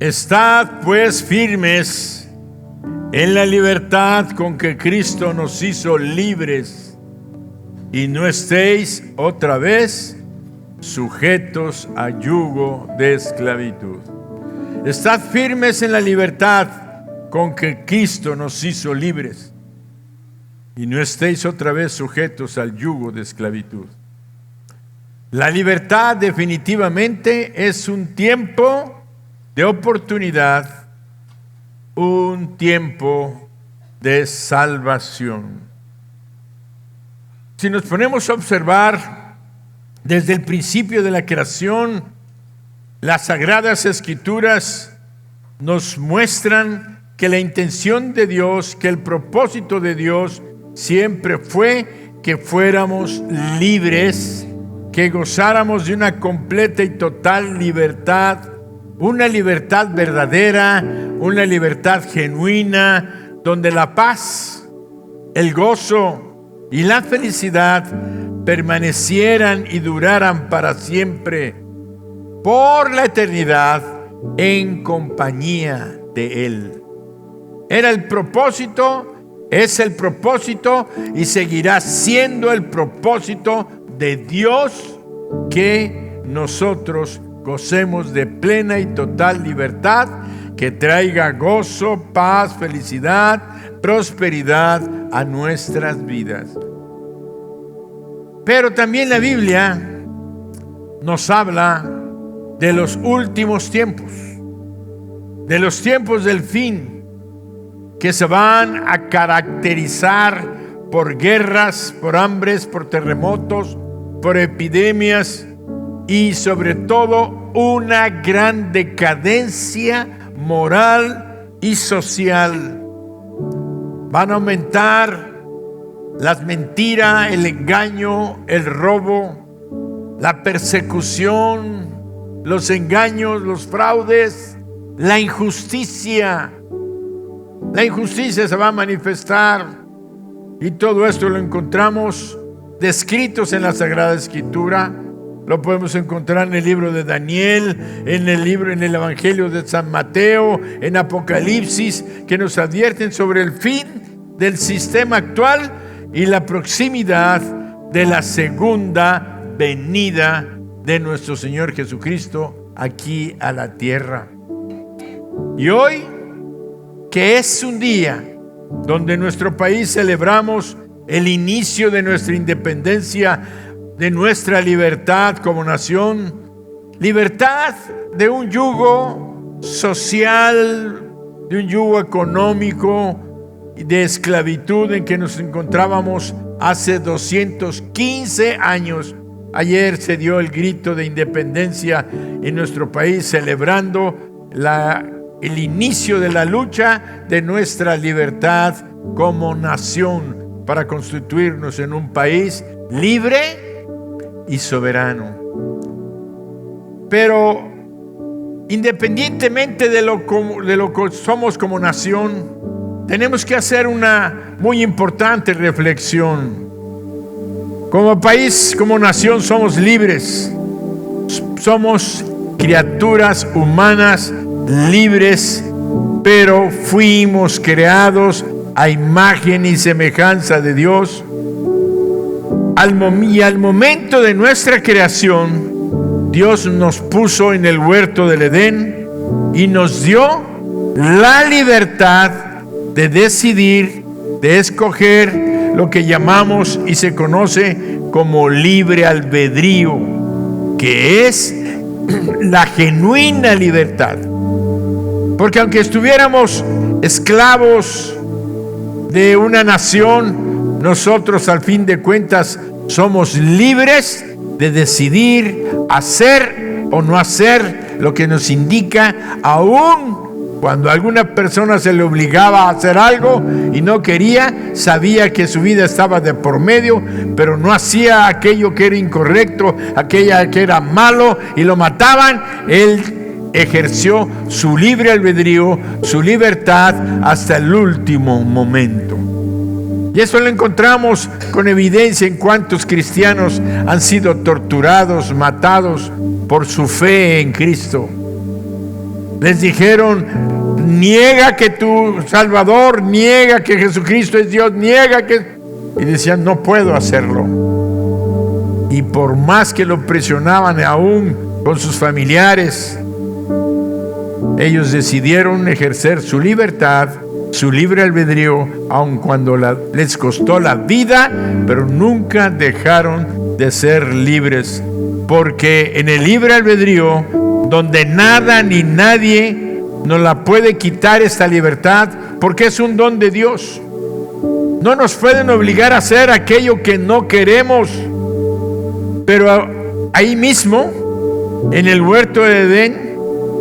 Estad pues firmes en la libertad con que Cristo nos hizo libres, y no estéis otra vez sujetos a yugo de esclavitud. Estad firmes en la libertad con que Cristo nos hizo libres, y no estéis otra vez sujetos al yugo de esclavitud. La libertad definitivamente es un tiempo de oportunidad, un tiempo de salvación. Si nos ponemos a observar desde el principio de la creación, las Sagradas Escrituras nos muestran que la intención de Dios, que el propósito de Dios siempre fue que fuéramos libres, que gozáramos de una completa y total libertad, una libertad verdadera, una libertad genuina, donde la paz, el gozo y la felicidad permanecieran y duraran para siempre, por la eternidad, en compañía de Él. Era el propósito, es el propósito y seguirá siendo el propósito de Dios, que nosotros gocemos de plena y total libertad, que traiga gozo, paz, felicidad, prosperidad a nuestras vidas. Pero también la Biblia nos habla de los últimos tiempos, de los tiempos del fin, que se van a caracterizar por guerras, por hambres, por terremotos, por epidemias y sobre todo una gran decadencia moral y social. Van a aumentar las mentiras, el engaño, el robo, la persecución, los engaños, los fraudes, la injusticia. La injusticia se va a manifestar, y todo esto lo encontramos descritos en la Sagrada Escritura. Lo podemos encontrar en el libro de Daniel, en el Evangelio de San Mateo, en Apocalipsis, que nos advierten sobre el fin del sistema actual y la proximidad de la segunda venida de nuestro Señor Jesucristo aquí a la tierra. Y hoy, que es un día donde en nuestro país celebramos el inicio de nuestra independencia, de nuestra libertad como nación, libertad de un yugo social, de un yugo económico, de esclavitud en que nos encontrábamos hace 215 años. Ayer se dio el grito de independencia en nuestro país, celebrando el inicio de la lucha de nuestra libertad como nación para constituirnos en un país libre y soberano. Pero independientemente de lo que somos como nación, tenemos que hacer una muy importante reflexión. Como país, como nación, somos libres. Somos criaturas humanas libres, pero fuimos creados a imagen y semejanza de Dios. Y al momento de nuestra creación, Dios nos puso en el huerto del Edén y nos dio la libertad de decidir, de escoger lo que llamamos y se conoce como libre albedrío, que es la genuina libertad. Porque aunque estuviéramos esclavos de una nación, nosotros al fin de cuentas somos libres de decidir hacer o no hacer lo que nos indica, aún cuando a alguna persona se le obligaba a hacer algo y no quería, sabía que su vida estaba de por medio, pero no hacía aquello que era incorrecto, aquello que era malo, y lo mataban. Él ejerció su libre albedrío, su libertad hasta el último momento. Y eso lo encontramos con evidencia en cuántos cristianos han sido torturados, matados por su fe en Cristo. Les dijeron: niega que tu Salvador, niega que Jesucristo es Dios, niega que... Y decían: no puedo hacerlo. Y por más que lo presionaban, aún con sus familiares, ellos decidieron ejercer su libertad, su libre albedrío, aun cuando les costó la vida, pero nunca dejaron de ser libres, porque en el libre albedrío, donde nada ni nadie nos la puede quitar esta libertad, porque es un don de Dios. No nos pueden obligar a hacer aquello que no queremos, pero ahí mismo, en el huerto de Edén,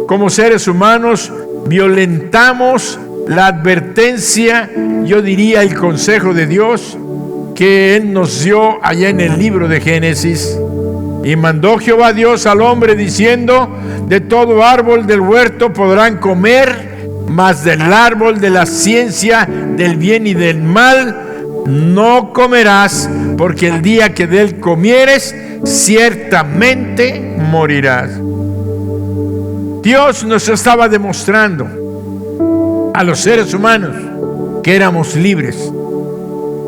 como seres humanos, violentamos la advertencia, yo diría el consejo de Dios, que Él nos dio allá en el libro de Génesis. Y mandó Jehová Dios al hombre diciendo: de todo árbol del huerto podrán comer, mas del árbol de la ciencia del bien y del mal no comerás, porque el día que de él comieres, ciertamente morirás. Dios nos estaba demostrando a los seres humanos que éramos libres.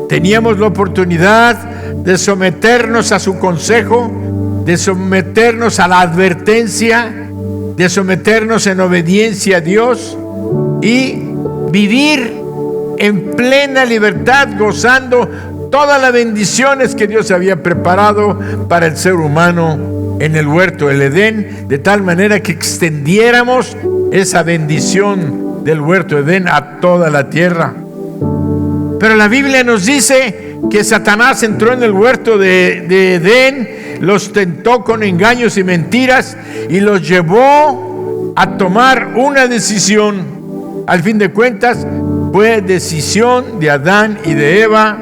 Teníamos la oportunidad de someternos a su consejo, de someternos a la advertencia, de someternos en obediencia a Dios y vivir en plena libertad, gozando todas las bendiciones que Dios había preparado para el ser humano en el huerto del Edén, de tal manera que extendiéramos esa bendición del huerto de Edén a toda la tierra. Pero la Biblia nos dice que Satanás entró en el huerto de Edén, los tentó con engaños y mentiras y los llevó a tomar una decisión. Al fin de cuentas, fue decisión de Adán y de Eva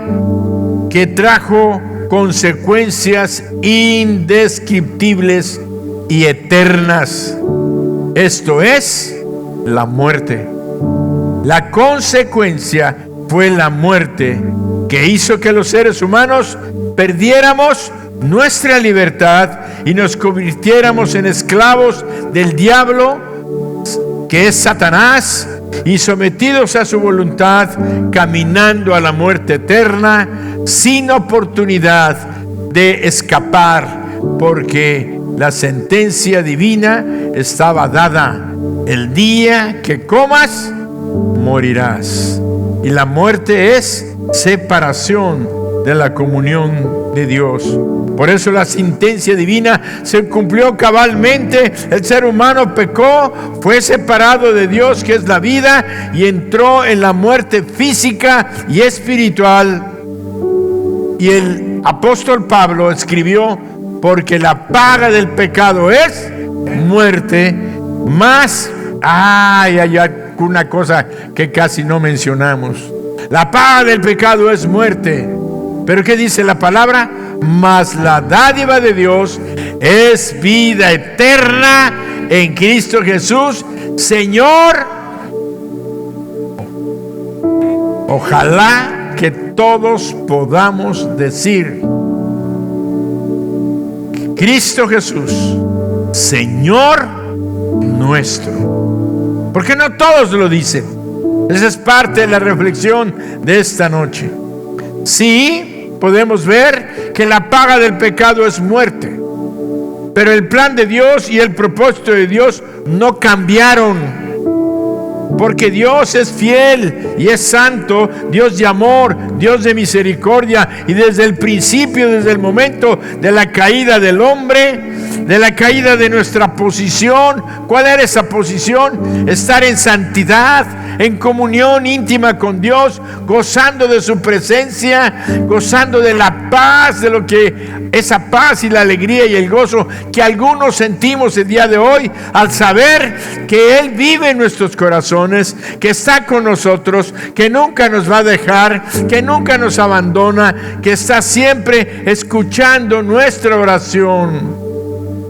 que trajo consecuencias indescriptibles y eternas. Esto es la muerte. La consecuencia fue la muerte, que hizo que los seres humanos perdiéramos nuestra libertad y nos convirtiéramos en esclavos del diablo, que es Satanás, y sometidos a su voluntad, caminando a la muerte eterna, sin oportunidad de escapar, porque la sentencia divina estaba dada: el día que comas, morirás. Y la muerte es separación de la comunión de Dios. Por eso la sentencia divina se cumplió cabalmente. El ser humano pecó, fue separado de Dios, que es la vida, y entró en la muerte física y espiritual. Y el apóstol Pablo escribió: porque la paga del pecado es muerte, más hay una cosa que casi no mencionamos. La paga del pecado es muerte. ¿Pero qué dice la palabra? Mas la dádiva de Dios es vida eterna en Cristo Jesús, Señor. Ojalá que todos podamos decir: Cristo Jesús, Señor nuestro. Porque no todos lo dicen. Esa es parte de la reflexión de esta noche. Sí, podemos ver que la paga del pecado es muerte, pero el plan de Dios y el propósito de Dios no cambiaron. Porque Dios es fiel y es santo, Dios de amor, Dios de misericordia, y desde el principio, desde el momento de la caída del hombre, de la caída de nuestra posición. ¿Cuál era esa posición? Estar en santidad, en comunión íntima con Dios, gozando de su presencia, gozando de la paz, de lo que esa paz y la alegría y el gozo que algunos sentimos el día de hoy al saber que Él vive en nuestros corazones, que está con nosotros, que nunca nos va a dejar, que nunca nos abandona, que está siempre escuchando nuestra oración,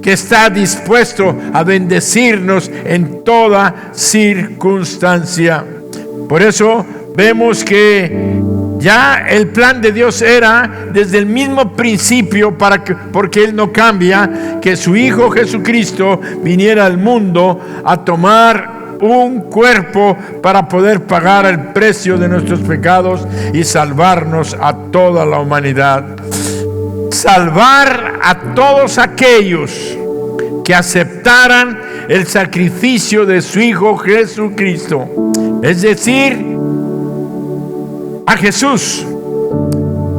que está dispuesto a bendecirnos en toda circunstancia. Por eso vemos que Ya el plan de Dios era desde el mismo principio, porque Él no cambia, que su Hijo Jesucristo viniera al mundo a tomar un cuerpo para poder pagar el precio de nuestros pecados y salvarnos a toda la humanidad. Salvar a todos aquellos que aceptaran el sacrificio de su Hijo Jesucristo. Es decir, a Jesús,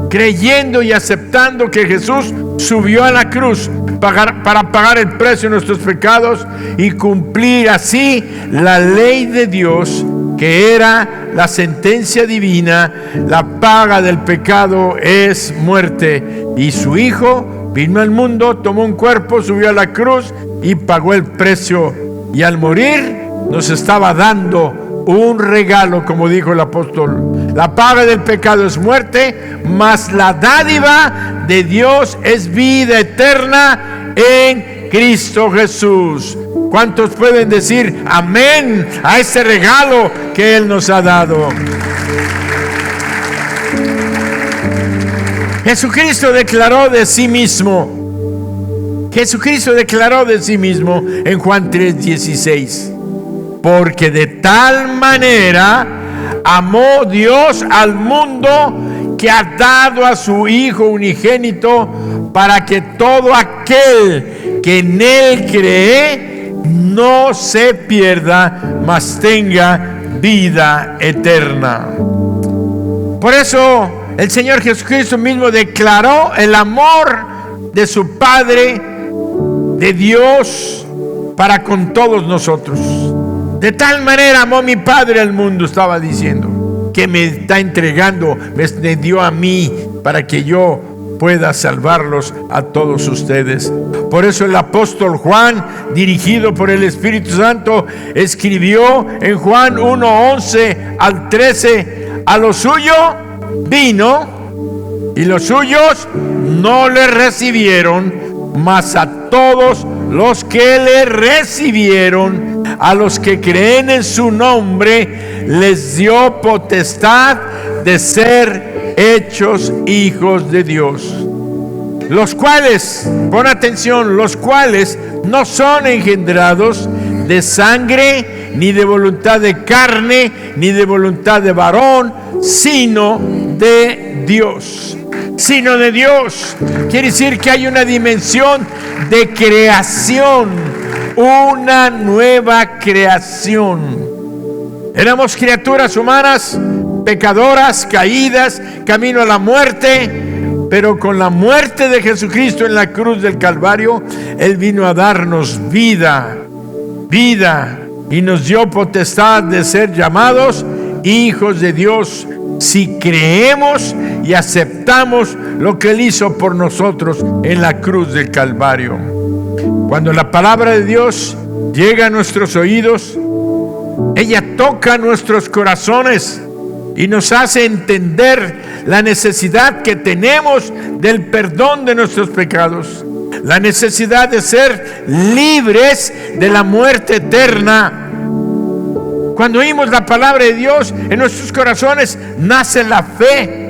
creyendo y aceptando que Jesús subió a la cruz para pagar el precio de nuestros pecados y cumplir así la ley de Dios, que era la sentencia divina. La paga del pecado es muerte, y su Hijo vino al mundo, tomó un cuerpo, subió a la cruz y pagó el precio, y al morir nos estaba dando un regalo, como dijo el apóstol. La paga del pecado es muerte, mas la dádiva de Dios es vida eterna en Cristo Jesús. ¿Cuántos pueden decir amén a ese regalo que Él nos ha dado? Jesucristo declaró de sí mismo. Jesucristo declaró de sí mismo en Juan 3:16. Porque de tal manera amó Dios al mundo, que ha dado a su Hijo unigénito, para que todo aquel que en Él cree no se pierda, mas tenga vida eterna. Por eso el Señor Jesucristo mismo declaró el amor de su Padre, de Dios, para con todos nosotros. De tal manera amó mi Padre al mundo, estaba diciendo, que me está entregando, me dio a mí para que yo pueda salvarlos a todos ustedes. Por eso el apóstol Juan, dirigido por el Espíritu Santo, escribió en Juan 1:11 al 13: a lo suyo vino, y los suyos no le recibieron, mas a todos los que le recibieron, a los que creen en su nombre, les dio potestad de ser hechos hijos de Dios. Los cuales, pon atención, los cuales no son engendrados de sangre, ni de voluntad de carne, ni de voluntad de varón, sino de Dios. Sino de Dios. Quiere decir que hay una dimensión de creación, una nueva creación. Éramos criaturas humanas, pecadoras, caídas, camino a la muerte, pero con la muerte de Jesucristo en la cruz del Calvario, Él vino a darnos vida, y nos dio potestad de ser llamados hijos de Dios, si creemos y aceptamos lo que Él hizo por nosotros en la cruz del Calvario. Cuando la palabra de Dios llega a nuestros oídos, ella toca nuestros corazones y nos hace entender la necesidad que tenemos del perdón de nuestros pecados, la necesidad de ser libres de la muerte eterna. Cuando oímos la palabra de Dios, en nuestros corazones nace la fe.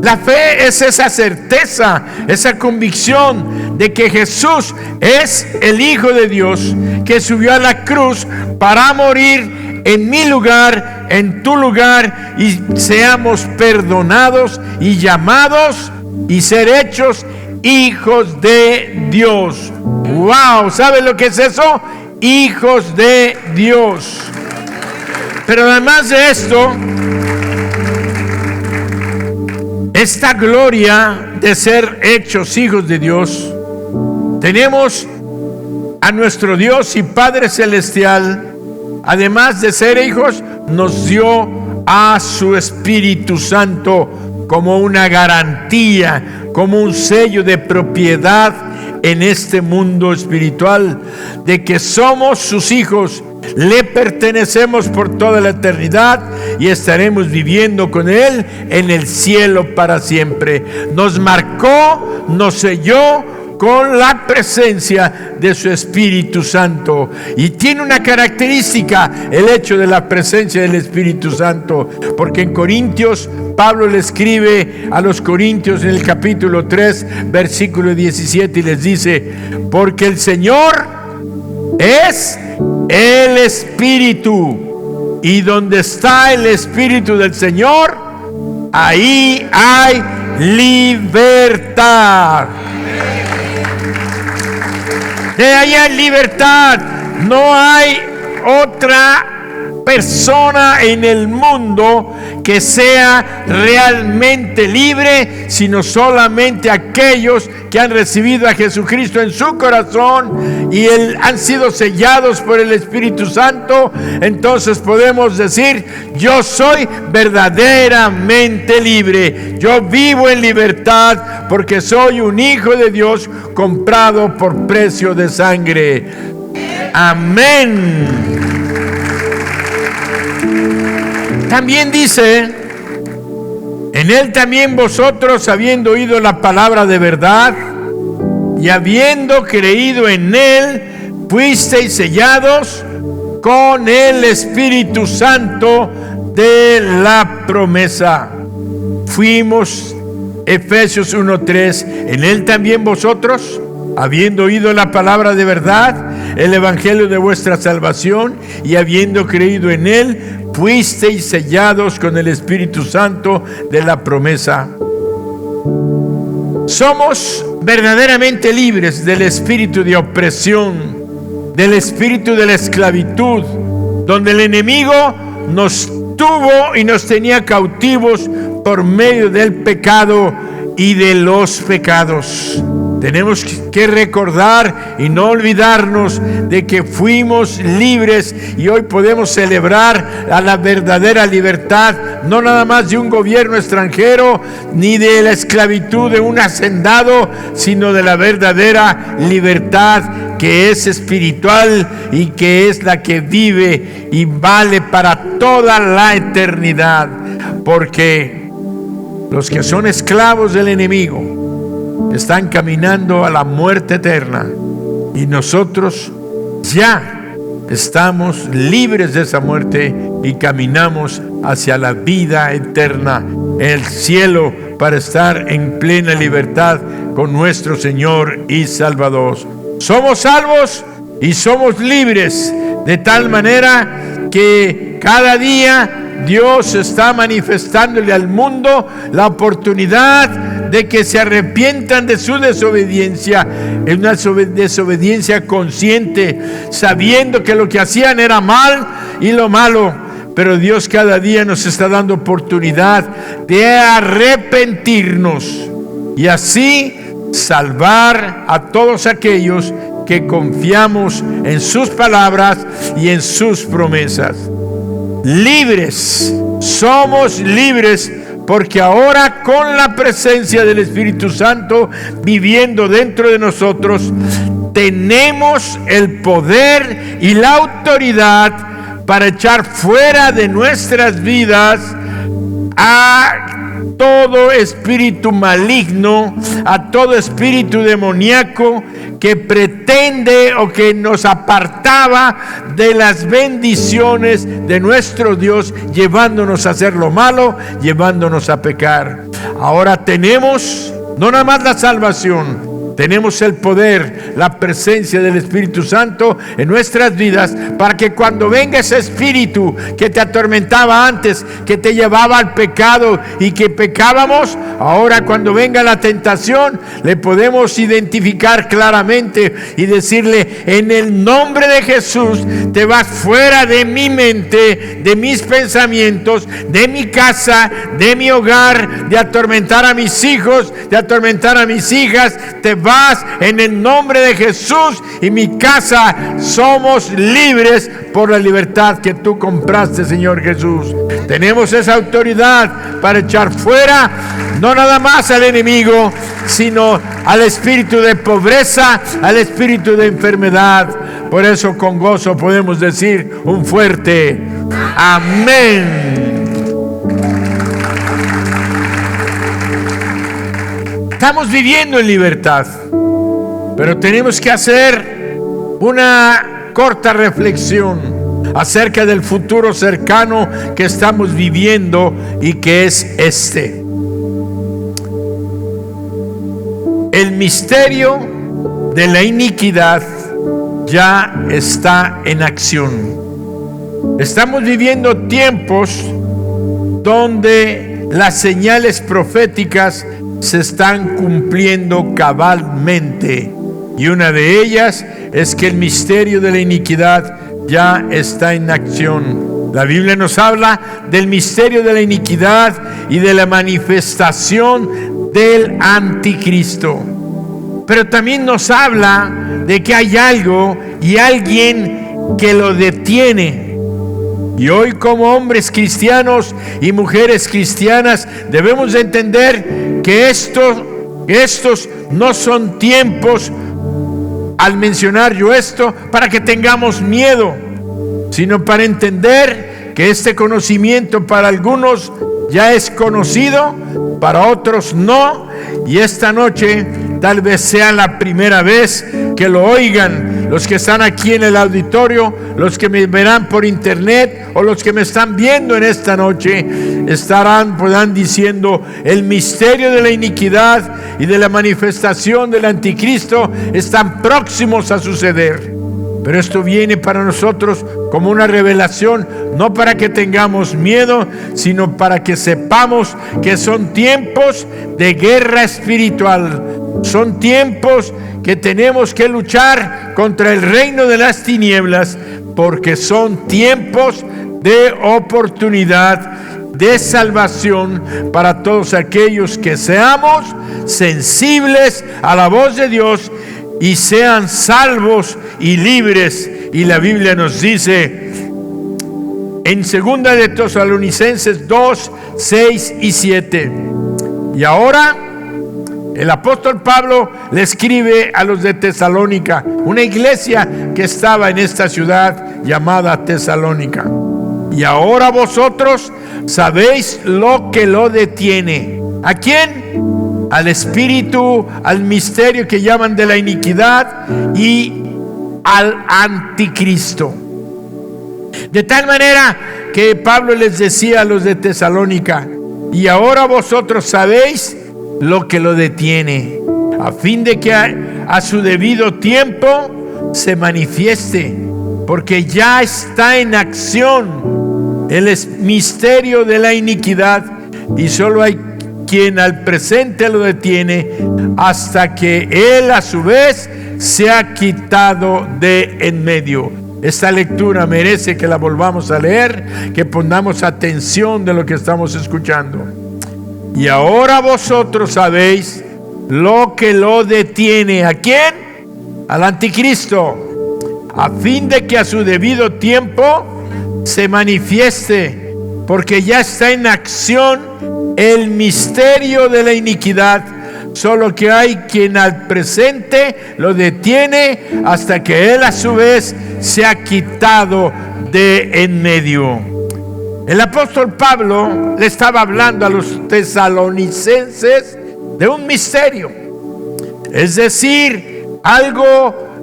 La fe es esa certeza, esa convicción de que Jesús es el Hijo de Dios, que subió a la cruz para morir en mi lugar, en tu lugar, y seamos perdonados y llamados y ser hechos hijos de Dios. ¡Wow! ¿Sabe lo que es eso? Hijos de Dios. Pero además de esto, esta gloria de ser hechos hijos de Dios, tenemos a nuestro Dios y Padre Celestial. Además de ser hijos, nos dio a su Espíritu Santo como una garantía, como un sello de propiedad en este mundo espiritual, de que somos sus hijos, le pertenecemos por toda la eternidad y estaremos viviendo con Él en el cielo para siempre. Nos marcó, nos selló con la presencia de su Espíritu Santo. Y tiene una característica el hecho de la presencia del Espíritu Santo, porque en Corintios, Pablo le escribe a los Corintios en el capítulo 3, versículo 17, y les dice: porque el Señor es el Espíritu, y donde está el Espíritu del Señor, ahí hay libertad. De ahí hay libertad. No hay otra persona en el mundo que sea realmente libre, sino solamente aquellos que han recibido a Jesucristo en su corazón y han sido sellados por el Espíritu Santo. Entonces podemos decir: yo soy verdaderamente libre, yo vivo en libertad porque soy un hijo de Dios comprado por precio de sangre. Amén. También dice: en Él también vosotros, habiendo oído la palabra de verdad y habiendo creído en Él, fuisteis sellados con el Espíritu Santo de la promesa. Fuimos, Efesios 1:3, en Él también vosotros, habiendo oído la palabra de verdad, el evangelio de vuestra salvación, y habiendo creído en Él, fuisteis sellados con el Espíritu Santo de la promesa. Somos verdaderamente libres del espíritu de opresión, del espíritu de la esclavitud, donde el enemigo nos tuvo y nos tenía cautivos por medio del pecado y de los pecados. Tenemos que recordar y no olvidarnos de que fuimos libres, y hoy podemos celebrar a la verdadera libertad, no nada más de un gobierno extranjero ni de la esclavitud de un hacendado, sino de la verdadera libertad que es espiritual y que es la que vive y vale para toda la eternidad. Porque los que son esclavos del enemigo están caminando a la muerte eterna, y nosotros ya estamos libres de esa muerte y caminamos hacia la vida eterna en el cielo, para estar en plena libertad con nuestro Señor y Salvador. Somos salvos y somos libres, de tal manera que cada día Dios está manifestándole al mundo la oportunidad de que se arrepientan de su desobediencia, en una desobediencia consciente, sabiendo que lo que hacían era mal y lo malo. Pero Dios cada día nos está dando oportunidad de arrepentirnos y así salvar a todos aquellos que confiamos en sus palabras y en sus promesas. Libres, somos libres, porque ahora, con la presencia del Espíritu Santo viviendo dentro de nosotros, tenemos el poder y la autoridad para echar fuera de nuestras vidas a todo espíritu maligno, a todo espíritu demoníaco que pretende o que nos apartaba de las bendiciones de nuestro Dios, llevándonos a hacer lo malo, llevándonos a pecar. Ahora tenemos no nada más la salvación, tenemos el poder, la presencia del Espíritu Santo en nuestras vidas, para que cuando venga ese espíritu que te atormentaba antes, que te llevaba al pecado y que pecábamos, ahora cuando venga la tentación, le podemos identificar claramente y decirle: en el nombre de Jesús, te vas fuera de mi mente, de mis pensamientos, de mi casa, de mi hogar, de atormentar a mis hijos, de atormentar a mis hijas. Te vas en el nombre de Jesús, y mi casa somos libres por la libertad que tú compraste, Señor Jesús. Tenemos esa autoridad para echar fuera no nada más al enemigo, sino al espíritu de pobreza, al espíritu de enfermedad. Por eso con gozo podemos decir un fuerte amén. Estamos viviendo en libertad. pero tenemos que hacer una corta reflexión acerca del futuro cercano que estamos viviendo y que es este. El misterio de la iniquidad ya está en acción. Estamos viviendo tiempos donde las señales proféticas se están cumpliendo cabalmente, y una de ellas es que el misterio de la iniquidad ya está en acción. La Biblia nos habla del misterio de la iniquidad y de la manifestación del anticristo, pero también nos habla de que hay algo y alguien que lo detiene. Y hoy, como hombres cristianos y mujeres cristianas, debemos de entender que estos no son tiempos, al mencionar yo esto, para que tengamos miedo, sino para entender que este conocimiento para algunos ya es conocido, para otros no, y esta noche tal vez sea la primera vez que lo oigan los que están aquí en el auditorio, los que me verán por internet o los que me están viendo en esta noche, podrán diciendo: el misterio de la iniquidad y de la manifestación del anticristo están próximos a suceder. Pero esto viene para nosotros como una revelación, no para que tengamos miedo, sino para que sepamos que son tiempos de guerra espiritual. Son tiempos que tenemos que luchar contra el reino de las tinieblas, porque son tiempos de oportunidad, de salvación para todos aquellos que seamos sensibles a la voz de Dios y sean salvos y libres. Y la Biblia nos dice en 2 de Tesalonicenses 2, 6 y 7: y ahora el apóstol Pablo le escribe a los de Tesalónica, una iglesia que estaba en esta ciudad llamada Tesalónica: y ahora vosotros sabéis lo que lo detiene. ¿A quién? Al espíritu, al misterio que llaman de la iniquidad y al anticristo. De tal manera que Pablo les decía a los de Tesalónica: y ahora vosotros sabéis lo que lo detiene, a fin de que a su debido tiempo se manifieste, porque ya está en acción el misterio de la iniquidad, y solo hay quien al presente lo detiene, hasta que él a su vez se ha quitado de en medio. Esta lectura merece que la volvamos a leer, que pongamos atención de lo que estamos escuchando. Y ahora vosotros sabéis lo que lo detiene. ¿A quién? Al anticristo, a fin de que a su debido tiempo se manifieste, porque ya está en acción el misterio de la iniquidad, solo que hay quien al presente lo detiene, hasta que él a su vez se ha quitado de en medio. El apóstol Pablo le estaba hablando a los tesalonicenses de un misterio, es decir,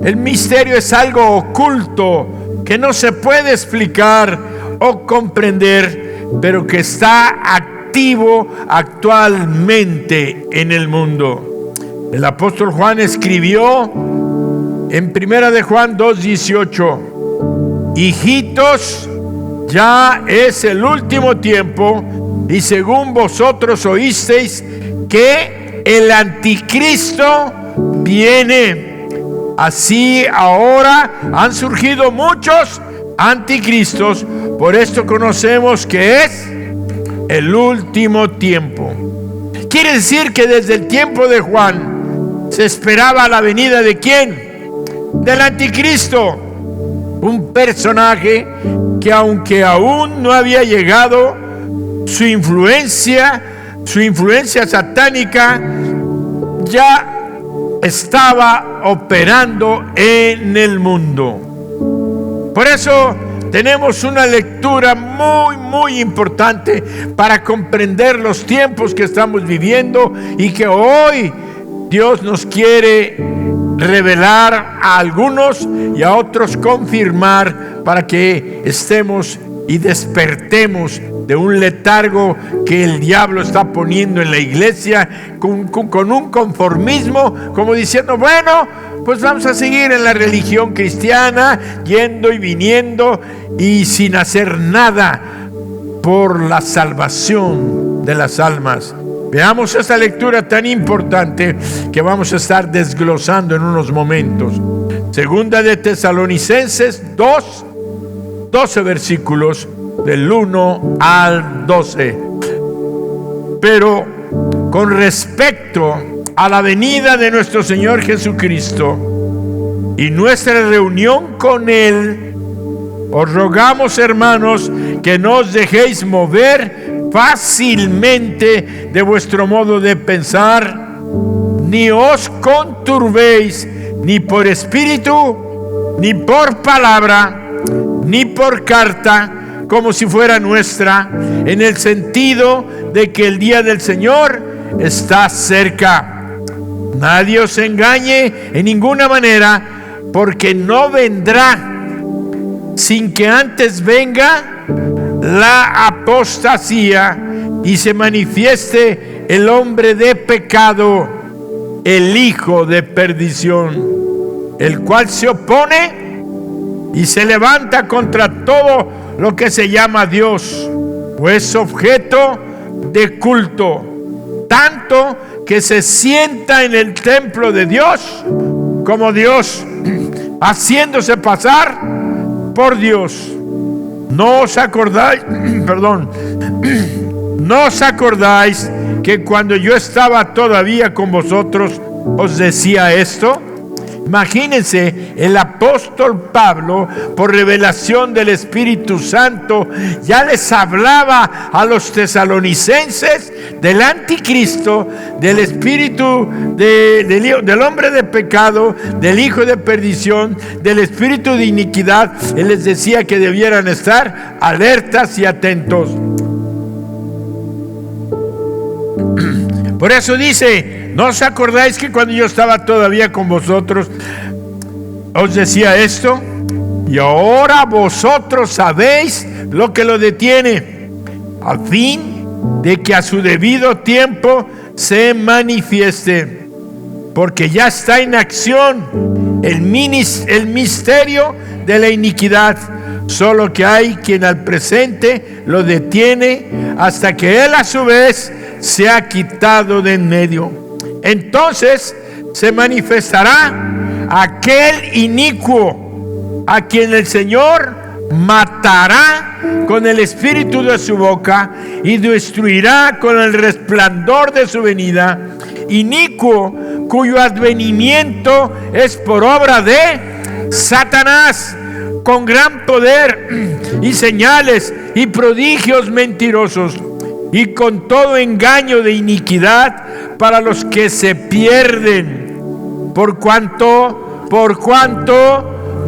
el misterio es algo oculto que no se puede explicar o comprender, pero que está activo actualmente en el mundo. El apóstol Juan escribió en 1 de Juan 2:18: hijitos, ya es el último tiempo, y según vosotros oísteis que el anticristo viene, así ahora han surgido muchos anticristos. Por esto conocemos que es el último tiempo. Quiere decir que desde el tiempo de Juan se esperaba la venida ¿de quién? Del anticristo, un personaje que, aunque aún no había llegado, su influencia satánica ya estaba operando en el mundo. Por eso tenemos una lectura muy importante para comprender los tiempos que estamos viviendo, y que hoy Dios nos quiere revelar a algunos y a otros confirmar, para que estemos y despertemos de un letargo que el diablo está poniendo en la iglesia con un conformismo, como diciendo, bueno, pues vamos a seguir en la religión cristiana, yendo y viniendo y sin hacer nada por la salvación de las almas. Veamos esta lectura tan importante que vamos a estar desglosando en unos momentos. Segunda de Tesalonicenses 2, 12 versículos del 1 al 12. Pero con respecto a la venida de nuestro Señor Jesucristo y nuestra reunión con Él, os rogamos, hermanos, que no os dejéis mover fácilmente de vuestro modo de pensar, ni os conturbéis ni por espíritu, ni por palabra, ni por carta, como si fuera nuestra, en el sentido de que el día del Señor está cerca. Nadie os engañe en ninguna manera, porque no vendrá sin que antes venga la apostasía y se manifieste el hombre de pecado, el hijo de perdición, el cual se opone y se levanta contra todo lo que se llama Dios, pues objeto de culto, tanto que se sienta en el templo de Dios como Dios, haciéndose pasar por Dios. ¿No os acordáis, no os acordáis que cuando yo estaba todavía con vosotros os decía esto? Imagínense, el apóstol Pablo, por revelación del Espíritu Santo, ya les hablaba a los tesalonicenses del anticristo, del espíritu del hombre de pecado, del hijo de perdición, del espíritu de iniquidad. Él les decía que debieran estar alertas y atentos. Por eso dice, ¿no os acordáis que cuando yo estaba todavía con vosotros os decía esto? Y ahora vosotros sabéis lo que lo detiene, a fin de que a su debido tiempo se manifieste, porque ya está en acción el misterio de la iniquidad, solo que hay quien al presente lo detiene hasta que él a su vez se ha quitado de en medio. Entonces se manifestará aquel inicuo a quien el Señor matará con el espíritu de su boca y destruirá con el resplandor de su venida, inicuo cuyo advenimiento es por obra de Satanás, con gran poder y señales y prodigios mentirosos, y con todo engaño de iniquidad para los que se pierden, por cuanto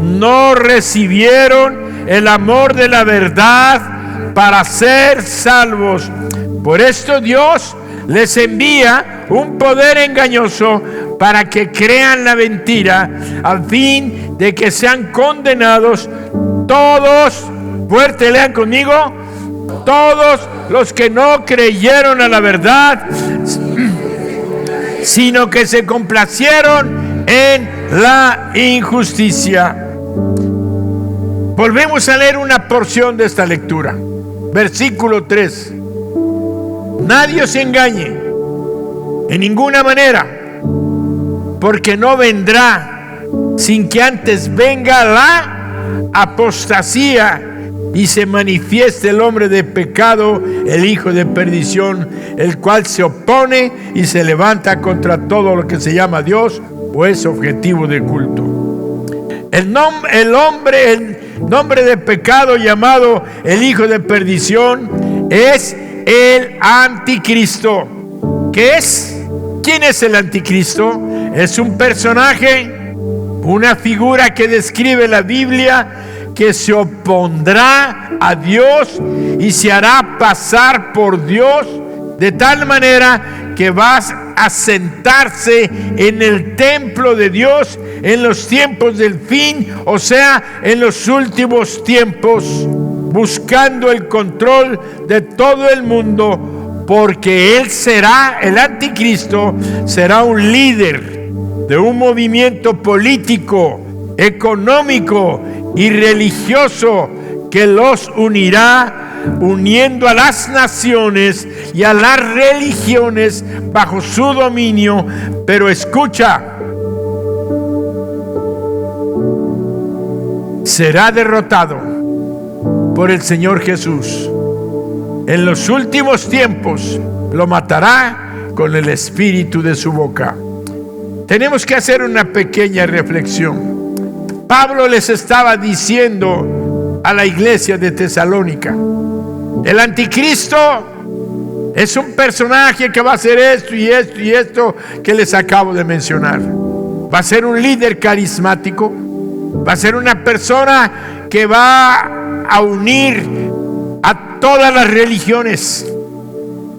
no recibieron el amor de la verdad para ser salvos. Por esto Dios les envía un poder engañoso para que crean la mentira, a fin de que sean condenados todos, fuerte, lean conmigo, todos los que no creyeron a la verdad, sino que se complacieron en la injusticia. Volvemos a leer una porción de esta lectura. Versículo 3. Nadie os engañe en ninguna manera, porque no vendrá sin que antes venga la apostasía y se manifieste el hombre de pecado, el hijo de perdición, el cual se opone y se levanta contra todo lo que se llama Dios o es objetivo de culto. El nombre de pecado llamado el hijo de perdición es el anticristo. ¿Qué es? ¿Quién es el anticristo? Es un personaje, una figura que describe la Biblia, que se opondrá a Dios y se hará pasar por Dios de tal manera que va a sentarse en el templo de Dios en los tiempos del fin, o sea, en los últimos tiempos, buscando el control de todo el mundo, porque él será, el anticristo, será un líder de un movimiento político, económico y religioso que los unirá, uniendo a las naciones y a las religiones bajo su dominio. Pero escucha, será derrotado por el Señor Jesús. En los últimos tiempos lo matará con el espíritu de su boca. Tenemos que hacer una pequeña reflexión. Pablo les estaba diciendo a la iglesia de Tesalónica: el anticristo es un personaje que va a hacer esto y esto y esto que les acabo de mencionar. Va a ser un líder carismático, va a ser una persona que va a unir a todas las religiones,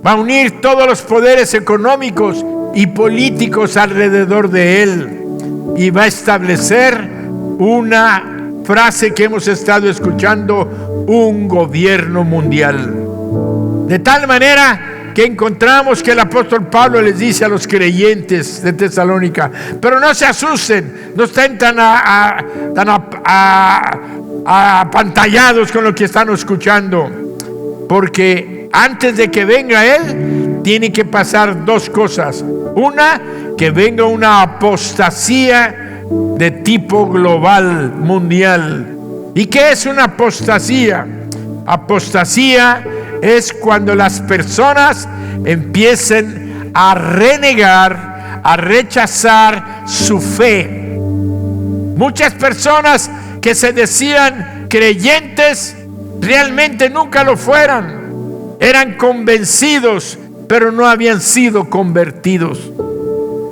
va a unir todos los poderes económicos y políticos alrededor de él, y va a establecer una frase que hemos estado escuchando: un gobierno mundial. De tal manera que encontramos que el apóstol Pablo les dice a los creyentes de Tesalónica: pero no se asusten, no estén tan apantallados con lo que están escuchando, porque antes de que venga él, tiene que pasar dos cosas. Una, que venga una apostasía de tipo global, mundial. ¿Y qué es una apostasía? Apostasía es cuando las personas empiecen a renegar, a rechazar su fe. Muchas personas que se decían creyentes realmente nunca lo fueran. Eran convencidos, pero no habían sido convertidos.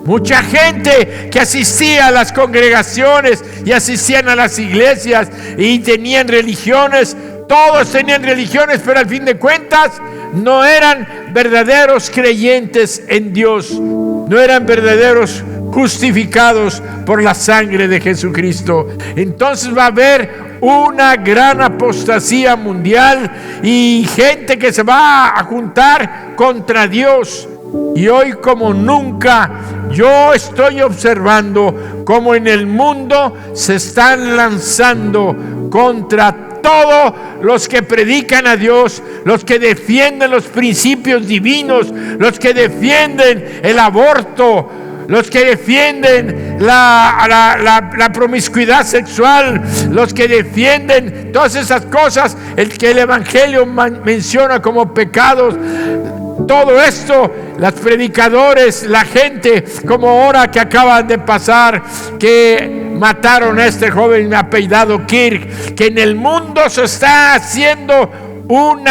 Mucha gente que asistía a las congregaciones y asistían a las iglesias y tenían religiones, todos tenían religiones, pero al fin de cuentas no eran verdaderos creyentes en Dios, no eran verdaderos justificados por la sangre de Jesucristo. Entonces va a haber una gran apostasía mundial y gente que se va a juntar contra Dios. Y hoy, como nunca, yo estoy observando cómo en el mundo se están lanzando contra todos los que predican a Dios, los que defienden los principios divinos, los que defienden el aborto, los que defienden la promiscuidad sexual, los que defienden todas esas cosas, el que el Evangelio menciona como pecados. Todo esto, los predicadores, la gente, como ahora que acaban de pasar, que mataron a este joven apellidado Kirk, que en el mundo se está haciendo un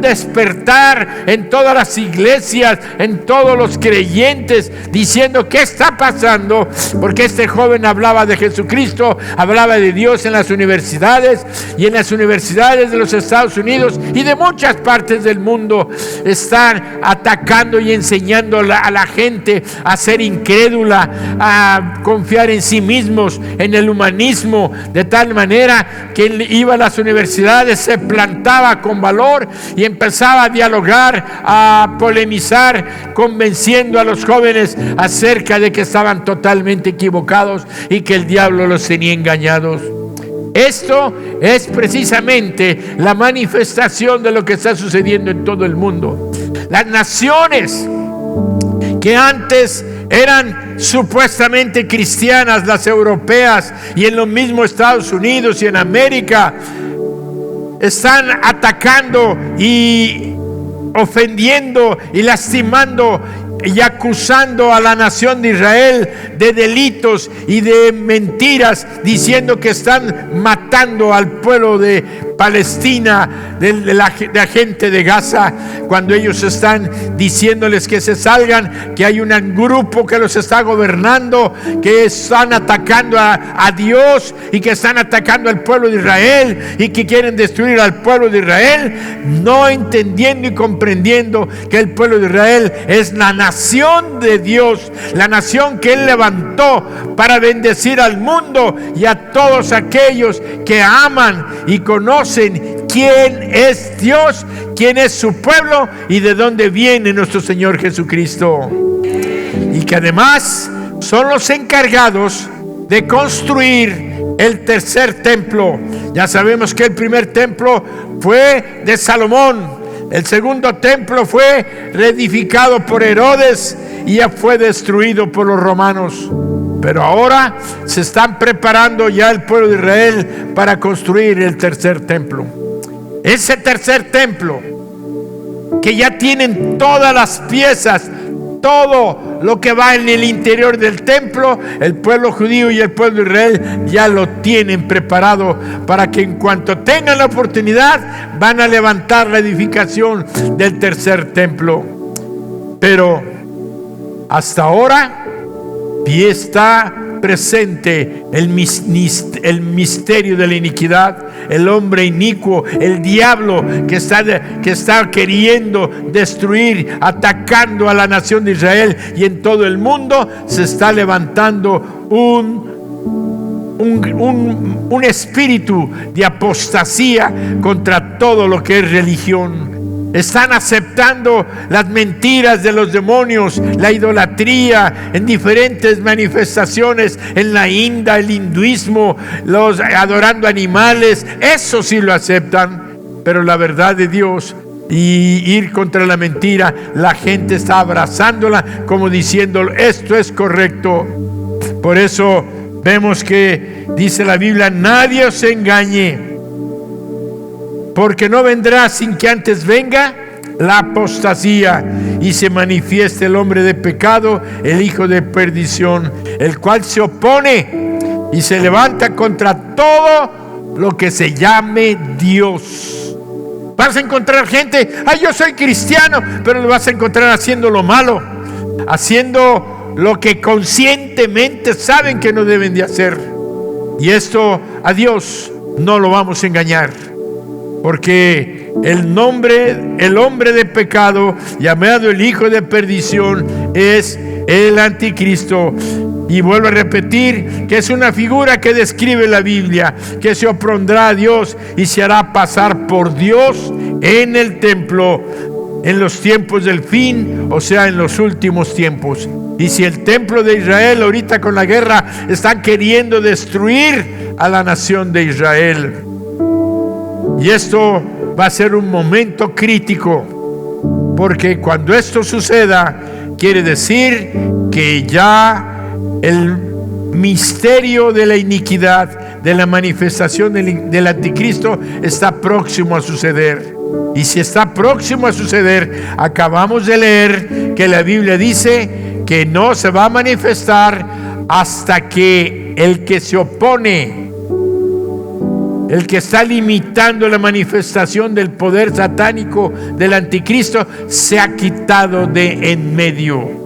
despertar en todas las iglesias, en todos los creyentes, diciendo: ¿qué está pasando? Porque este joven hablaba de Jesucristo, hablaba de Dios en las universidades, y en las universidades de los Estados Unidos y de muchas partes del mundo están atacando y enseñando a la gente a ser incrédula, a confiar en sí mismos, en el humanismo, de tal manera que él iba a las universidades, se plantaba con valor y empezaba a dialogar, a polemizar, convenciendo a los jóvenes acerca de que estaban totalmente equivocados y que el diablo los tenía engañados. Esto es precisamente la manifestación de lo que está sucediendo en todo el mundo. Las naciones que antes eran supuestamente cristianas, las europeas y en los mismos Estados Unidos y en América, están atacando y ofendiendo y lastimando y acusando a la nación de Israel de delitos y de mentiras, diciendo que están matando al pueblo Palestina, de la gente de Gaza, cuando ellos están diciéndoles que se salgan, que hay un grupo que los está gobernando, que están atacando a Dios y que están atacando al pueblo de Israel y que quieren destruir al pueblo de Israel, no entendiendo y comprendiendo que el pueblo de Israel es la nación de Dios, la nación que Él levantó para bendecir al mundo y a todos aquellos que aman y conocen quién es Dios, quién es su pueblo y de dónde viene nuestro Señor Jesucristo. Y que además son los encargados de construir el tercer templo. Ya sabemos que el primer templo fue de Salomón. El segundo templo fue reedificado por Herodes y ya fue destruido por los romanos. Pero ahora se están preparando ya el pueblo de Israel para construir el tercer templo. Ese tercer templo, que ya tienen todas las piezas, todo lo que va en el interior del templo, el pueblo judío y el pueblo de Israel ya lo tienen preparado para que en cuanto tengan la oportunidad van a levantar la edificación del tercer templo. Pero hasta ahora y está presente el misterio de la iniquidad, el hombre inicuo, el diablo que está queriendo destruir, atacando a la nación de Israel, y en todo el mundo se está levantando un espíritu de apostasía contra todo lo que es religión. Están aceptando las mentiras de los demonios, la idolatría en diferentes manifestaciones, en la India, el hinduismo, los adorando animales. Eso sí lo aceptan, pero la verdad de Dios y ir contra la mentira, la gente está abrazándola como diciendo esto es correcto. Por eso vemos que dice la Biblia: nadie os engañe, porque no vendrá sin que antes venga la apostasía y se manifieste el hombre de pecado, el hijo de perdición, el cual se opone y se levanta contra todo lo que se llame Dios. Vas a encontrar gente: yo soy cristiano, pero lo vas a encontrar haciendo lo malo, haciendo lo que conscientemente saben que no deben de hacer. Y esto a Dios no lo vamos a engañar, porque el hombre de pecado, llamado el hijo de perdición, es el anticristo. Y vuelvo a repetir que es una figura que describe la Biblia, que se opondrá a Dios y se hará pasar por Dios en el templo en los tiempos del fin, o sea, en los últimos tiempos. Y si el templo de Israel ahorita con la guerra están queriendo destruir a la nación de Israel, y esto va a ser un momento crítico, porque cuando esto suceda, quiere decir que ya el misterio de la iniquidad, de la manifestación del anticristo, está próximo a suceder. Y si está próximo a suceder, acabamos de leer que la Biblia dice que no se va a manifestar hasta que el que se opone, el que está limitando la manifestación del poder satánico del anticristo, se ha quitado de en medio.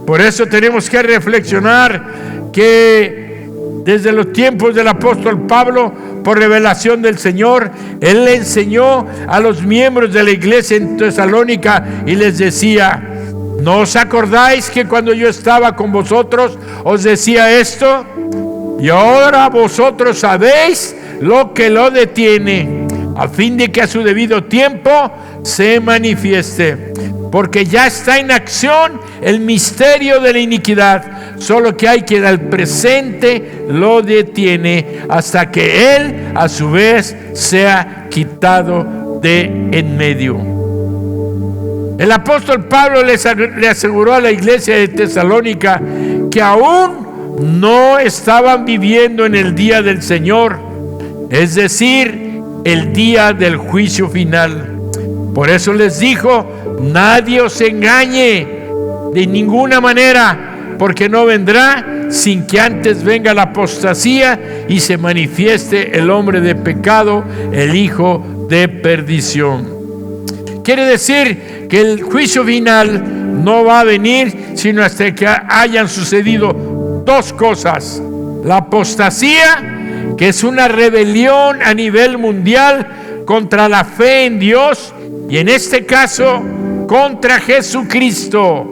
Por eso tenemos que reflexionar que desde los tiempos del apóstol Pablo, por revelación del Señor, él le enseñó a los miembros de la iglesia en Tesalónica y les decía: ¿no os acordáis que cuando yo estaba con vosotros os decía esto? Y ahora vosotros sabéis lo que lo detiene, a fin de que a su debido tiempo se manifieste. Porque ya está en acción el misterio de la iniquidad, solo que hay quien al presente lo detiene hasta que él a su vez sea quitado de en medio. El apóstol Pablo le aseguró a la iglesia de Tesalónica que aún no estaban viviendo en el día del Señor, es decir, el día del juicio final. Por eso les dijo: nadie os engañe de ninguna manera, porque no vendrá sin que antes venga la apostasía y se manifieste el hombre de pecado, el hijo de perdición. Quiere decir que el juicio final no va a venir sino hasta que hayan sucedido dos cosas: la apostasía, que es una rebelión a nivel mundial contra la fe en Dios, y en este caso contra Jesucristo,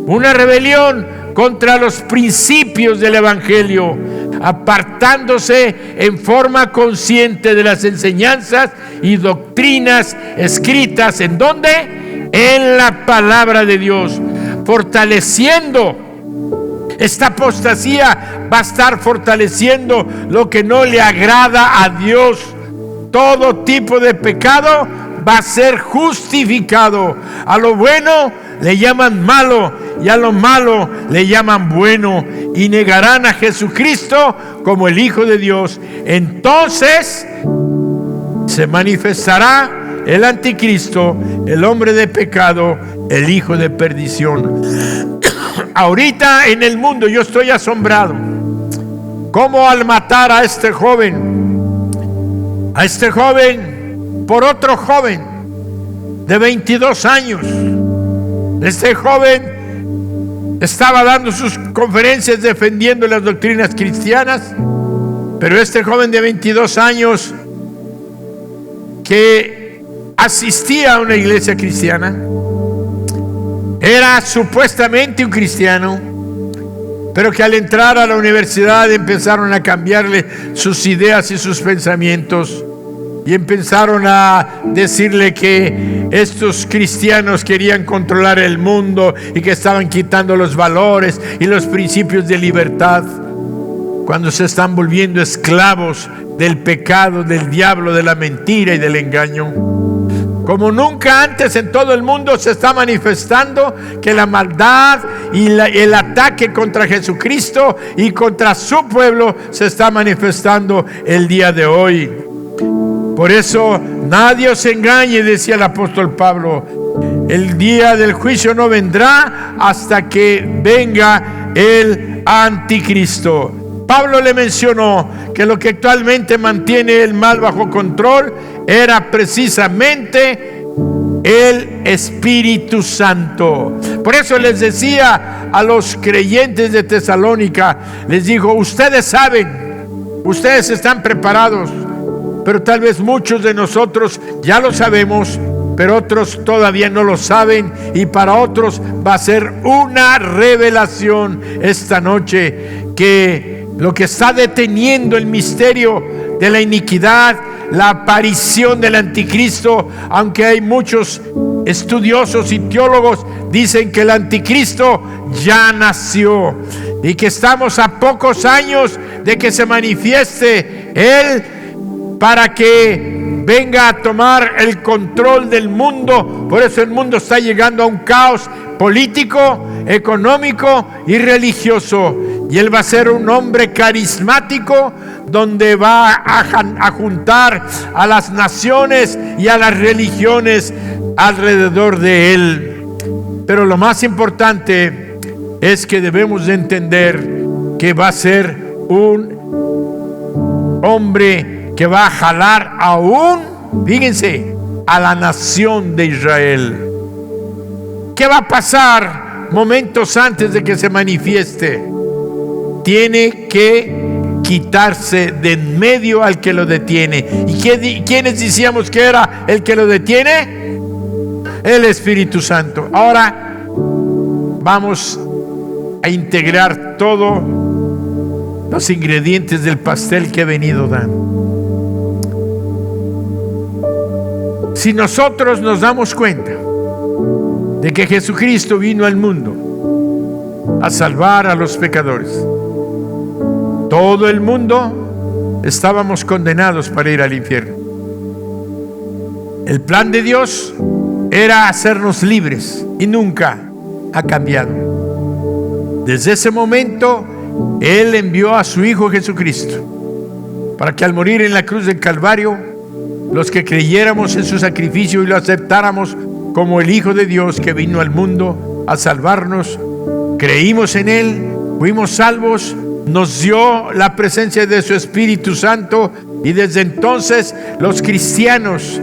una rebelión contra los principios del Evangelio, apartándose en forma consciente de las enseñanzas y doctrinas escritas, ¿en dónde? En la palabra de Dios, fortaleciendo. Esta apostasía va a estar fortaleciendo lo que no le agrada a Dios. Todo tipo de pecado va a ser justificado. A lo bueno le llaman malo y a lo malo le llaman bueno, y negarán a Jesucristo como el Hijo de Dios. Entonces se manifestará el anticristo, el hombre de pecado, el hijo de perdición. Ahorita en el mundo yo estoy asombrado cómo al matar a este joven por otro joven de 22 años, este joven estaba dando sus conferencias defendiendo las doctrinas cristianas, pero este joven de 22 años que asistía a una iglesia cristiana, era supuestamente un cristiano, pero que al entrar a la universidad empezaron a cambiarle sus ideas y sus pensamientos, y empezaron a decirle que estos cristianos querían controlar el mundo y que estaban quitando los valores y los principios de libertad, cuando se están volviendo esclavos del pecado, del diablo, de la mentira y del engaño. Como nunca antes en todo el mundo se está manifestando que la maldad y el ataque contra Jesucristo y contra su pueblo se está manifestando el día de hoy. Por eso nadie os engañe, decía el apóstol Pablo. El día del juicio no vendrá hasta que venga el anticristo. Pablo le mencionó que lo que actualmente mantiene el mal bajo control era precisamente el Espíritu Santo. Por eso les decía a los creyentes de Tesalónica, les dijo: ustedes saben, ustedes están preparados, pero tal vez muchos de nosotros ya lo sabemos, pero otros todavía no lo saben, y para otros va a ser una revelación esta noche, que lo que está deteniendo el misterio de la iniquidad, la aparición del anticristo, aunque hay muchos estudiosos y teólogos dicen que el anticristo ya nació y que estamos a pocos años de que se manifieste él para que venga a tomar el control del mundo. Por eso el mundo está llegando a un caos político, económico y religioso, y él va a ser un hombre carismático donde va a juntar a las naciones y a las religiones alrededor de él. Pero lo más importante es que debemos de entender que va a ser un hombre que va a jalar aún, fíjense, a la nación de Israel. ¿Qué va a pasar momentos antes de que se manifieste? Tiene que quitarse de en medio al que lo detiene. ¿Y quiénes decíamos que era el que lo detiene? El Espíritu Santo. Ahora vamos a integrar todos los ingredientes del pastel que he venido dando. Si nosotros nos damos cuenta de que Jesucristo vino al mundo a salvar a los pecadores, todo el mundo estábamos condenados para ir al infierno. El plan de Dios era hacernos libres y nunca ha cambiado. Desde ese momento Él envió a su Hijo Jesucristo para que al morir en la cruz del Calvario, los que creyéramos en su sacrificio y lo aceptáramos como el Hijo de Dios que vino al mundo a salvarnos, creímos en Él, fuimos salvos, nos dio la presencia de su Espíritu Santo, y desde entonces los cristianos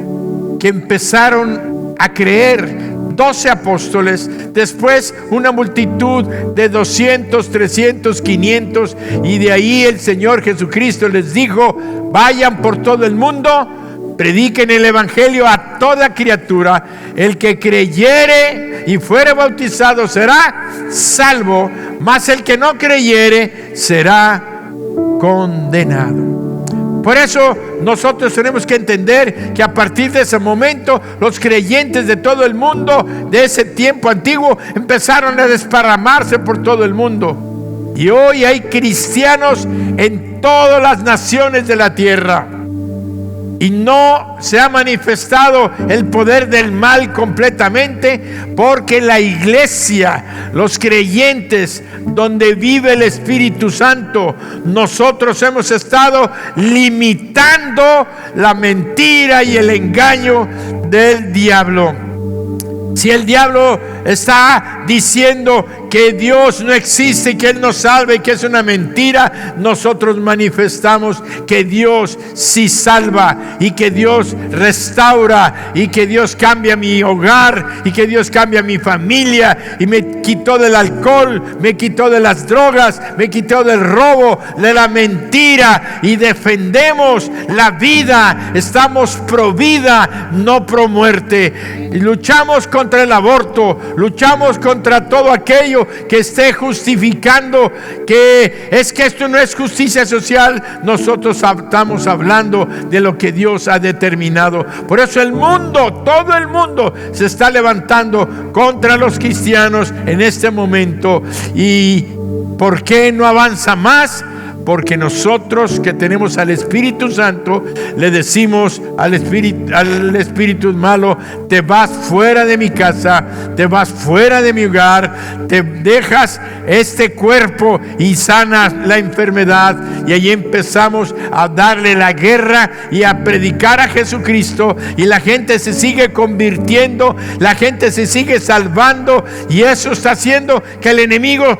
que empezaron a creer, 12 apóstoles, después una multitud de 200, 300, 500, y de ahí el Señor Jesucristo les dijo: vayan por todo el mundo, prediquen el evangelio a toda criatura. El que creyere y fuere bautizado será salvo, mas el que no creyere será condenado. Por eso nosotros tenemos que entender que a partir de ese momento los creyentes de todo el mundo de ese tiempo antiguo empezaron a desparramarse por todo el mundo, y hoy hay cristianos en todas las naciones de la tierra, y no se ha manifestado el poder del mal completamente, porque la iglesia, los creyentes, donde vive el Espíritu Santo, nosotros hemos estado limitando la mentira y el engaño del diablo. Si el diablo está diciendo que Dios no existe, que Él no salva y que es una mentira, nosotros manifestamos que Dios sí salva, y que Dios restaura, y que Dios cambia mi hogar, y que Dios cambia mi familia, y me quitó del alcohol, me quitó de las drogas, me quitó del robo, de la mentira, y defendemos la vida. Estamos pro vida, no pro muerte. Y luchamos contra el aborto, luchamos contra todo aquello que esté justificando que esto no es justicia social. Nosotros estamos hablando de lo que Dios ha determinado. Por eso el mundo, todo el mundo se está levantando contra los cristianos en este momento. ¿Y por qué no avanza más? Porque nosotros que tenemos al Espíritu Santo le decimos al espíritu malo: te vas fuera de mi casa, te vas fuera de mi hogar, te dejas este cuerpo y sanas la enfermedad. Y ahí empezamos a darle la guerra y a predicar a Jesucristo, y la gente se sigue convirtiendo, la gente se sigue salvando, y eso está haciendo que el enemigo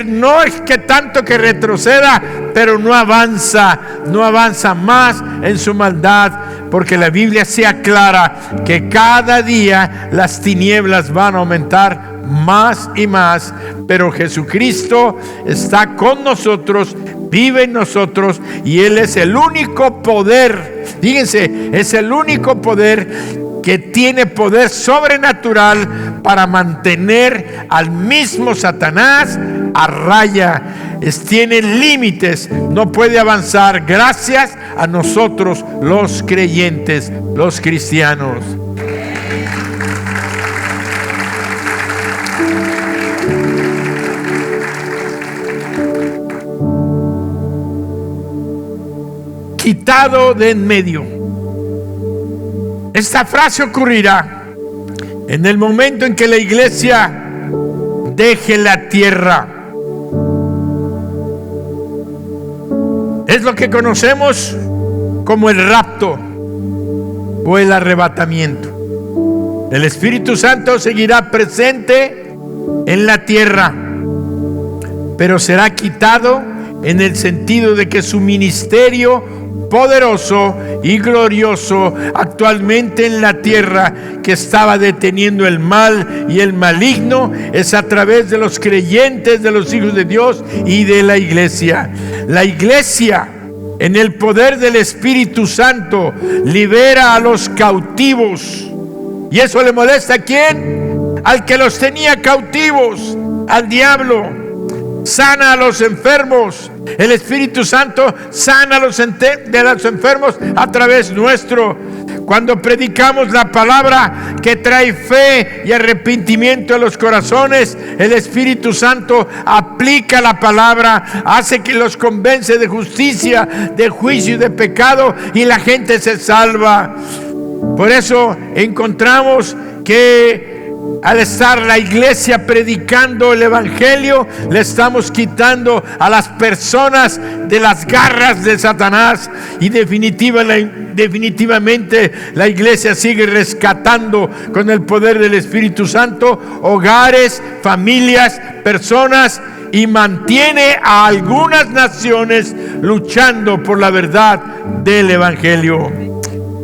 no es que tanto que retroceda, pero no avanza más en su maldad, porque la Biblia se aclara que cada día las tinieblas van a aumentar más y más, pero Jesucristo está con nosotros, vive en nosotros, y Él es el único poder, fíjense, es el único poder que tiene poder sobrenatural para mantener al mismo Satanás a raya. Tiene límites, no puede avanzar, gracias a nosotros los creyentes, los cristianos. Quitado de en medio. Esta frase ocurrirá en el momento en que la iglesia deje la tierra. Es lo que conocemos como el rapto o el arrebatamiento. El Espíritu Santo seguirá presente en la tierra, pero será quitado en el sentido de que su ministerio poderoso y glorioso actualmente en la tierra, que estaba deteniendo el mal y el maligno, es a través de los creyentes, de los hijos de Dios y de la iglesia. La iglesia, en el poder del Espíritu Santo, libera a los cautivos. ¿Y eso le molesta a quién? Al que los tenía cautivos, al diablo. Sana a los enfermos. El Espíritu Santo sana a los enfermos a través nuestro. Cuando predicamos la palabra que trae fe y arrepentimiento a los corazones, el Espíritu Santo aplica la palabra, hace que los convence de justicia, de juicio y de pecado, y la gente se salva. Por eso encontramos que al estar la iglesia predicando el evangelio, le estamos quitando a las personas de las garras de Satanás, y definitivamente la iglesia sigue rescatando con el poder del Espíritu Santo hogares, familias, personas, y mantiene a algunas naciones luchando por la verdad del evangelio.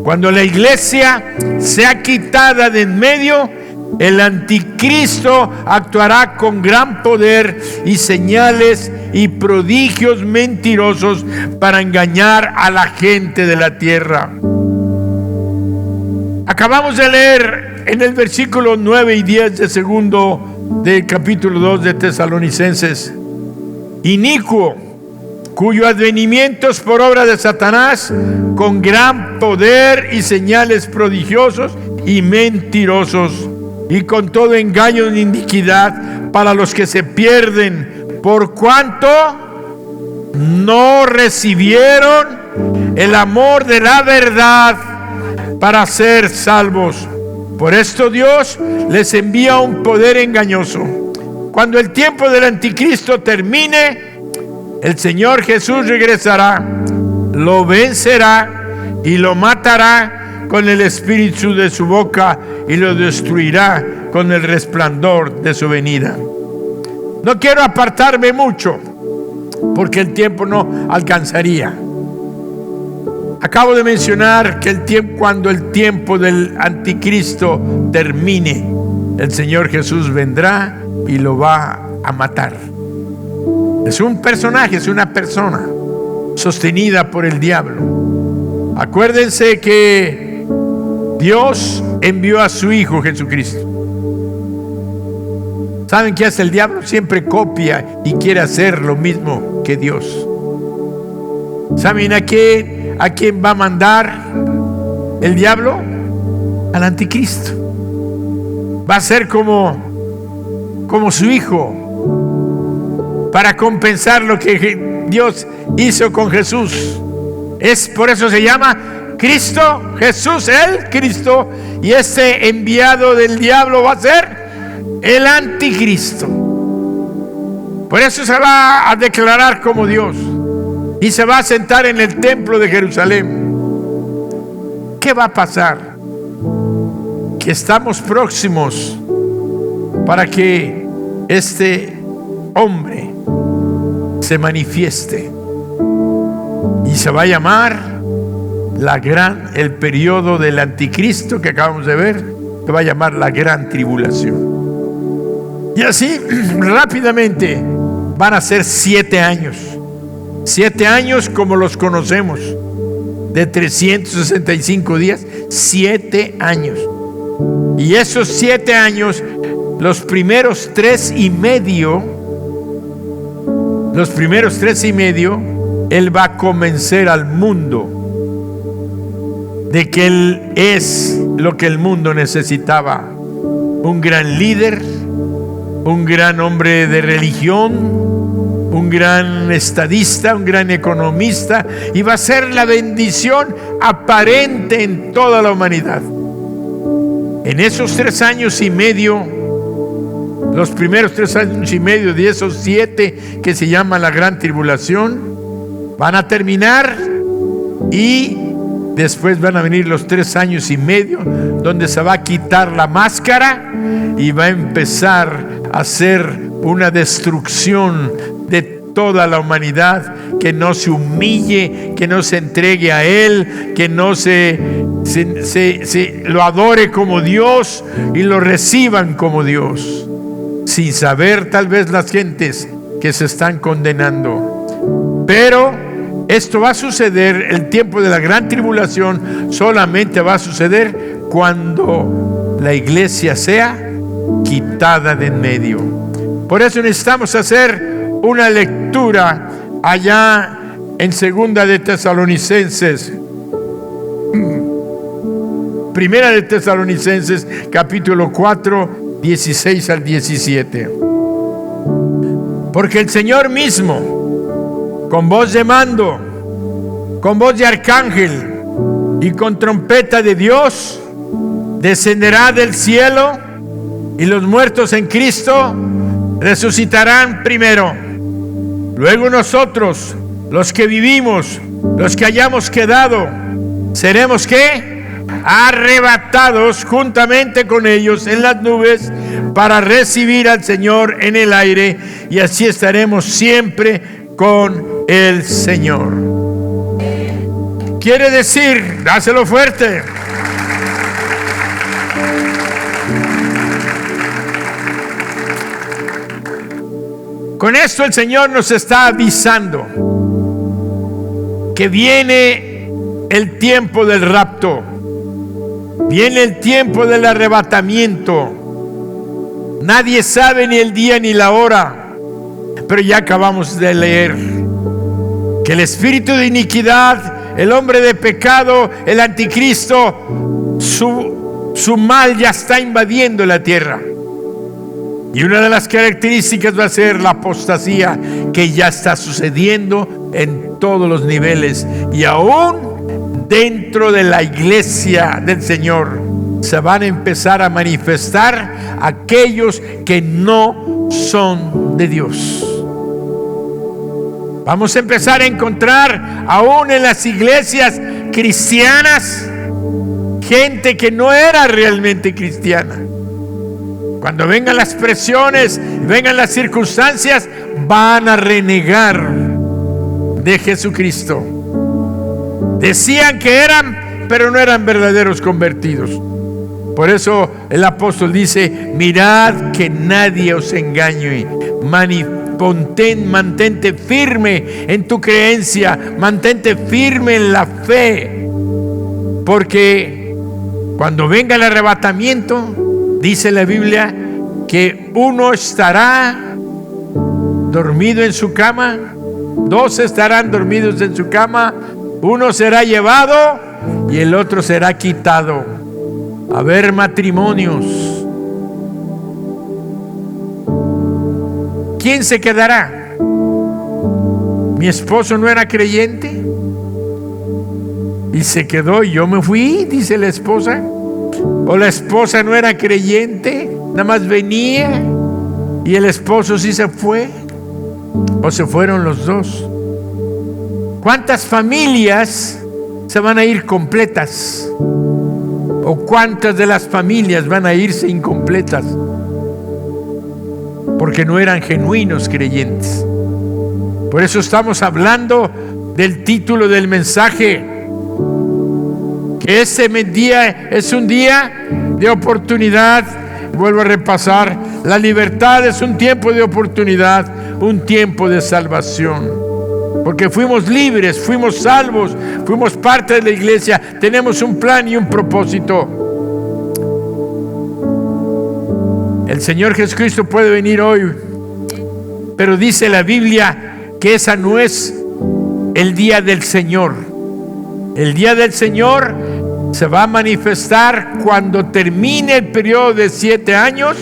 Cuando la iglesia sea quitada de en medio, el anticristo actuará con gran poder y señales y prodigios mentirosos para engañar a la gente de la tierra. Acabamos de leer en el versículo 9 y 10 de segundo del capítulo 2 de Tesalonicenses: inicuo, cuyo advenimiento es por obra de Satanás, con gran poder y señales prodigiosos y mentirosos, y con todo engaño de iniquidad para los que se pierden, por cuanto no recibieron el amor de la verdad para ser salvos. Por esto Dios les envía un poder engañoso. Cuando el tiempo del anticristo termine, el Señor Jesús regresará, lo vencerá y lo matará con el espíritu de su boca, y lo destruirá con el resplandor de su venida. No quiero apartarme mucho, porque el tiempo no alcanzaría. Acabo de mencionar que cuando el tiempo del anticristo termine, el Señor Jesús vendrá y lo va a matar. Es un personaje, es una persona sostenida por el diablo. Acuérdense que Dios envió a su Hijo Jesucristo. ¿Saben qué hace el diablo? Siempre copia y quiere hacer lo mismo que Dios. ¿Saben a quién va a mandar el diablo? Al anticristo. Va a ser como su hijo, para compensar lo que Dios hizo con Jesús. Por eso se llama Cristo, Jesús el Cristo, y ese enviado del diablo va a ser el anticristo. Por eso se va a declarar como Dios y se va a sentar en el templo de Jerusalén. ¿Qué va a pasar? Que estamos próximos para que este hombre se manifieste, y se va a llamar el periodo del anticristo que acabamos de ver, que va a llamar la gran tribulación. Y así rápidamente van a ser 7 años. 7 años como los conocemos, de 365 días, 7 años. Y esos 7 años, los primeros 3 y medio, Él va a convencer al mundo de que Él es lo que el mundo necesitaba: un gran líder, un gran hombre de religión, un gran estadista, un gran economista, y va a ser la bendición aparente en toda la humanidad. En esos 3 años y medio, los primeros 3 años y medio de esos 7 que se llama la gran tribulación, van a terminar, y después van a venir los 3 años y medio donde se va a quitar la máscara y va a empezar a hacer una destrucción de toda la humanidad, que no se humille, que no se entregue a Él, que no se lo adore como Dios y lo reciban como Dios, sin saber tal vez las gentes que se están condenando. Pero esto va a suceder, el tiempo de la gran tribulación solamente va a suceder cuando la iglesia sea quitada de en medio. Por eso necesitamos hacer una lectura allá en Segunda de Tesalonicenses, Primera de Tesalonicenses, capítulo 4, 16 al 17. Porque el Señor mismo, con voz de mando, con voz de arcángel y con trompeta de Dios, descenderá del cielo, y los muertos en Cristo resucitarán primero. Luego nosotros, los que vivimos, los que hayamos quedado, seremos ¿qué? Arrebatados juntamente con ellos en las nubes para recibir al Señor en el aire, y así estaremos siempre con el Señor. Quiere decir, dáselo fuerte, con esto el Señor nos está avisando que viene el tiempo del rapto, viene el tiempo del arrebatamiento. Nadie sabe ni el día ni la hora, pero ya acabamos de leer que el espíritu de iniquidad, el hombre de pecado, el anticristo, su mal ya está invadiendo la tierra. Y una de las características va a ser la apostasía, que ya está sucediendo en todos los niveles, y aún dentro de la iglesia del Señor se van a empezar a manifestar aquellos que no son de Dios. Vamos a empezar a encontrar aún en las iglesias cristianas gente que no era realmente cristiana. Cuando vengan las presiones, vengan las circunstancias, van a renegar de Jesucristo. Decían que eran, pero no eran verdaderos convertidos. Por eso el apóstol dice: mirad que nadie os engañe. Mantente firme en tu creencia, mantente firme en la fe, porque cuando venga el arrebatamiento, dice la Biblia que uno estará dormido en su cama, dos estarán dormidos en su cama, uno será llevado y el otro será quitado. A ver, matrimonios, ¿quién se quedará? ¿Mi esposo no era creyente? Y se quedó y yo me fui, dice la esposa. O la esposa no era creyente, nada más venía y el esposo sí se fue. O se fueron los dos. ¿Cuántas familias se van a ir completas? ¿O cuántas de las familias van a irse incompletas? Porque no eran genuinos creyentes. Por eso estamos hablando del título del mensaje, que ese día es un día de oportunidad. Vuelvo a repasar: la libertad es un tiempo de oportunidad, un tiempo de salvación, porque fuimos libres, fuimos salvos, fuimos parte de la iglesia, tenemos un plan y un propósito. El Señor Jesucristo puede venir hoy, pero dice la Biblia que esa no es el día del Señor. El día del Señor se va a manifestar cuando termine el periodo de 7 años.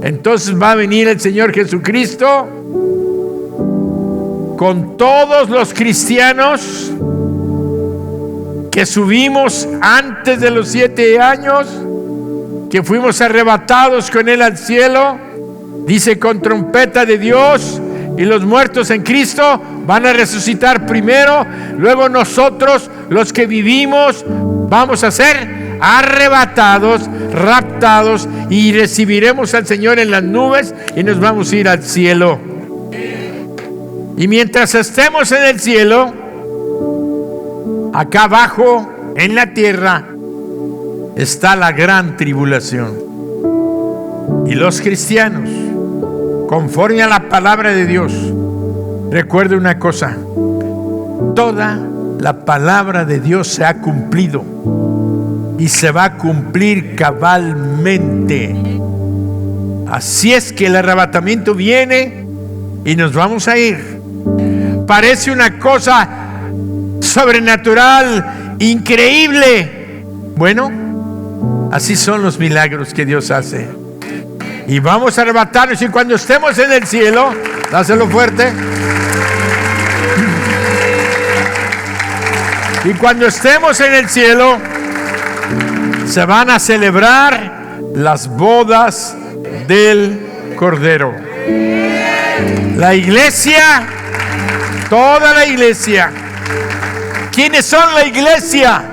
Entonces va a venir el Señor Jesucristo con todos los cristianos que subimos antes de los 7 años, que fuimos arrebatados con Él al cielo. Dice: con trompeta de Dios, y los muertos en Cristo van a resucitar primero. Luego nosotros, los que vivimos, vamos a ser arrebatados, raptados, y recibiremos al Señor en las nubes y nos vamos a ir al cielo. Y mientras estemos en el cielo, acá abajo en la tierra está la gran tribulación. Y los cristianos, conforme a la palabra de Dios, recuerde una cosa: toda la palabra de Dios se ha cumplido y se va a cumplir cabalmente. Así es que el arrebatamiento viene y nos vamos a ir. Parece una cosa sobrenatural, increíble. Bueno, así son los milagros que Dios hace. Y vamos a arrebatarnos, y cuando estemos en el cielo, dáselo fuerte. Y cuando estemos en el cielo, se van a celebrar las bodas del Cordero. La iglesia, toda la iglesia. ¿Quiénes son la iglesia?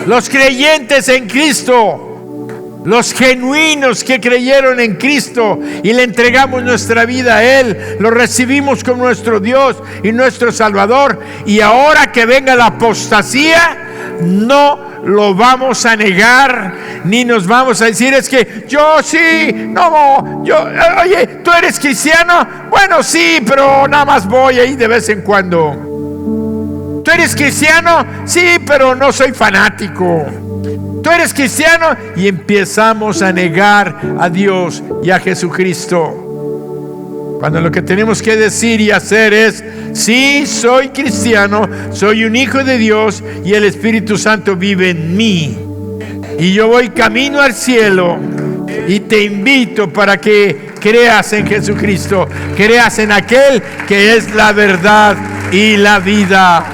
Los creyentes en Cristo. Los genuinos que creyeron en Cristo y le entregamos nuestra vida a Él, lo recibimos como nuestro Dios y nuestro Salvador. Y ahora que venga la apostasía, no lo vamos a negar, ni nos vamos a decir, es que yo sí, no, yo, oye, ¿tú eres cristiano? Bueno, sí, pero nada más voy ahí de vez en cuando. ¿Tú eres cristiano? Sí, pero no soy fanático. ¿Tú eres cristiano? Y empezamos a negar a Dios y a Jesucristo, cuando lo que tenemos que decir y hacer es: sí, soy cristiano, soy un hijo de Dios y el Espíritu Santo vive en mí y yo voy camino al cielo, y te invito para que creas en Jesucristo, creas en aquel que es la verdad y la vida.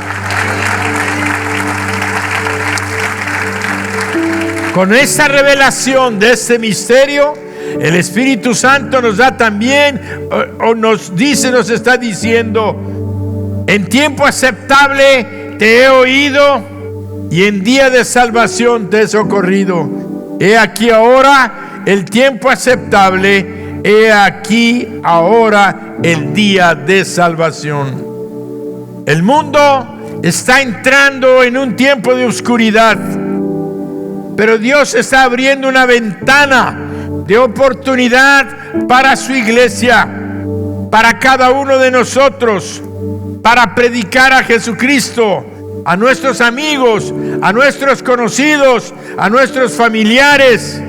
Con esta revelación de este misterio, el Espíritu Santo nos da también, nos está diciendo: en tiempo aceptable te he oído y en día de salvación te he socorrido. He aquí ahora el tiempo aceptable, he aquí ahora el día de salvación. El mundo está entrando en un tiempo de oscuridad, pero Dios está abriendo una ventana de oportunidad para su iglesia, para cada uno de nosotros, para predicar a Jesucristo a nuestros amigos, a nuestros conocidos, a nuestros familiares,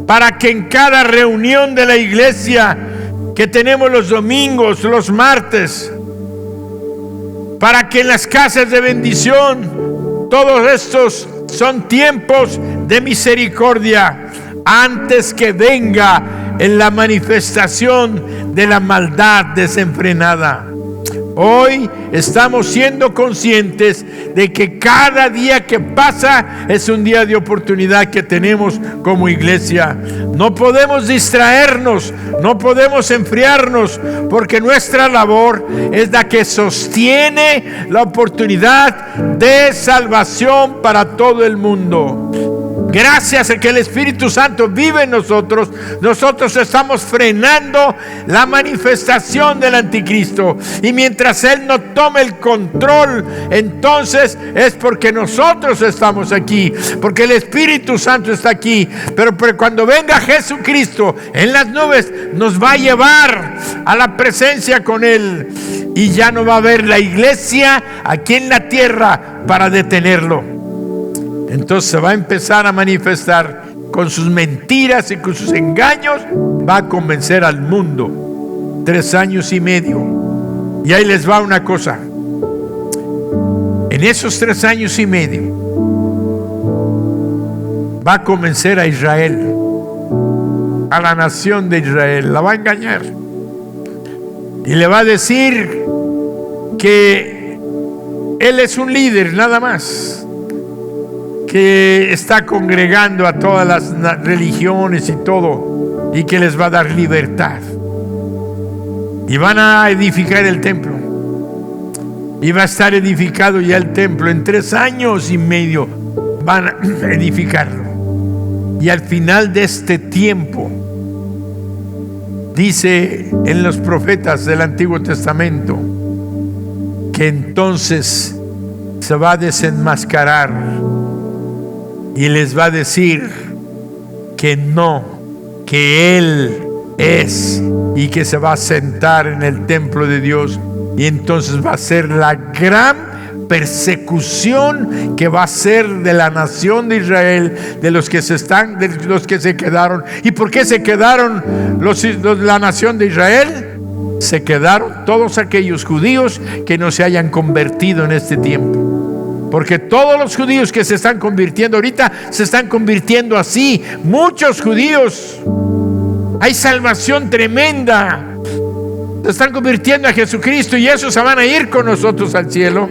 para que en cada reunión de la iglesia que tenemos los domingos, los martes, para que en las casas de bendición, todos estos son tiempos de misericordia antes que venga en la manifestación de la maldad desenfrenada. Hoy estamos siendo conscientes de que cada día que pasa es un día de oportunidad que tenemos como iglesia. No podemos distraernos, no podemos enfriarnos, porque nuestra labor es la que sostiene la oportunidad de salvación para todo el mundo. Gracias a que el Espíritu Santo vive en nosotros, nosotros estamos frenando la manifestación del anticristo. Y mientras Él no tome el control, entonces es porque nosotros estamos aquí, porque el Espíritu Santo está aquí. Pero cuando venga Jesucristo en las nubes, nos va a llevar a la presencia con Él. Y ya no va a haber la iglesia aquí en la tierra para detenerlo. Entonces se va a empezar a manifestar con sus mentiras y con sus engaños. Va a convencer al mundo. 3 años y medio. Y ahí les va una cosa. En esos 3 años y medio va a convencer a Israel, a la nación de Israel. La va a engañar y le va a decir que Él es un líder nada más, que está congregando a todas las religiones y todo, y que les va a dar libertad. Y van a edificar el templo, y va a estar edificado ya el templo. En 3 años y medio van a edificarlo. Y al final de este tiempo, dice en los profetas del Antiguo Testamento, que entonces se va a desenmascarar y les va a decir que no, que Él es, y que se va a sentar en el templo de Dios. Y entonces va a ser la gran persecución que va a ser de la nación de Israel, de los que se quedaron. ¿Y por qué se quedaron la nación de Israel? Se quedaron todos aquellos judíos que no se hayan convertido en este tiempo. Porque todos los judíos que se están convirtiendo ahorita, se están convirtiendo así. Muchos judíos. Hay salvación tremenda. Se están convirtiendo a Jesucristo y esos se van a ir con nosotros al cielo.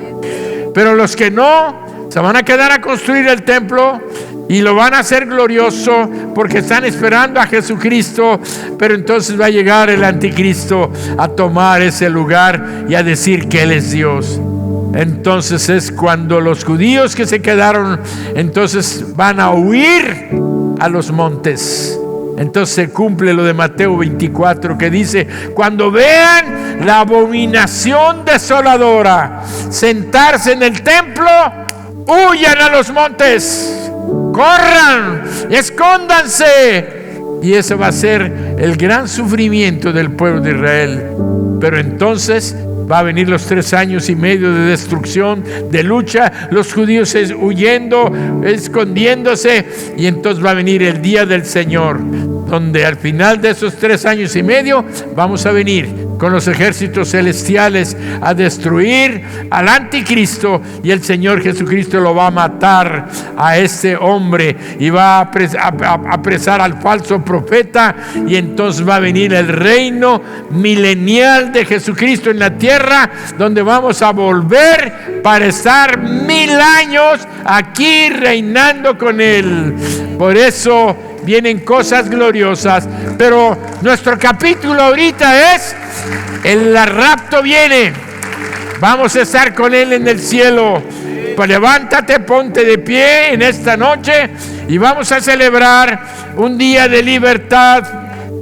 Pero los que no, se van a quedar a construir el templo Y lo van a hacer glorioso porque están esperando a Jesucristo, pero entonces va a llegar el anticristo a tomar ese lugar y a decir que Él es Dios. Entonces es cuando los judíos que se quedaron, entonces van a huir a los montes. Entonces se cumple lo de Mateo 24 que dice: cuando vean la abominación desoladora sentarse en el templo, huyan a los montes, corran, escóndanse. Y ese va a ser el gran sufrimiento del pueblo de Israel. Pero entonces va a venir los 3 años y medio de destrucción, de lucha, los judíos huyendo, escondiéndose, y entonces va a venir el día del Señor, donde al final de esos 3 años y medio vamos a venir con los ejércitos celestiales a destruir al anticristo, y el Señor Jesucristo lo va a matar a este hombre y va a apresar al falso profeta, y entonces va a venir el reino milenial de Jesucristo en la tierra, donde vamos a volver para estar 1000 años aquí reinando con Él. Por eso vienen cosas gloriosas, pero nuestro capítulo ahorita es el rapto viene. Vamos a estar con Él en el cielo. Pues levántate, ponte de pie en esta noche y vamos a celebrar un día de libertad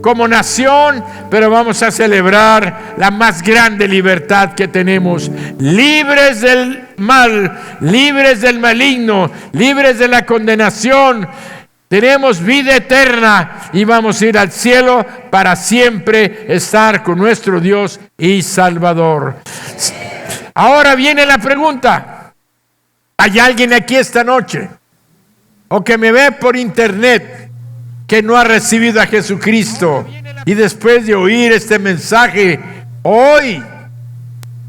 como nación, pero vamos a celebrar la más grande libertad que tenemos, libres del mal, libres del maligno, libres de la condenación. Tenemos vida eterna y vamos a ir al cielo para siempre estar con nuestro Dios y Salvador. Ahora viene la pregunta: ¿hay alguien aquí esta noche o que me ve por internet que no ha recibido a Jesucristo y después de oír este mensaje hoy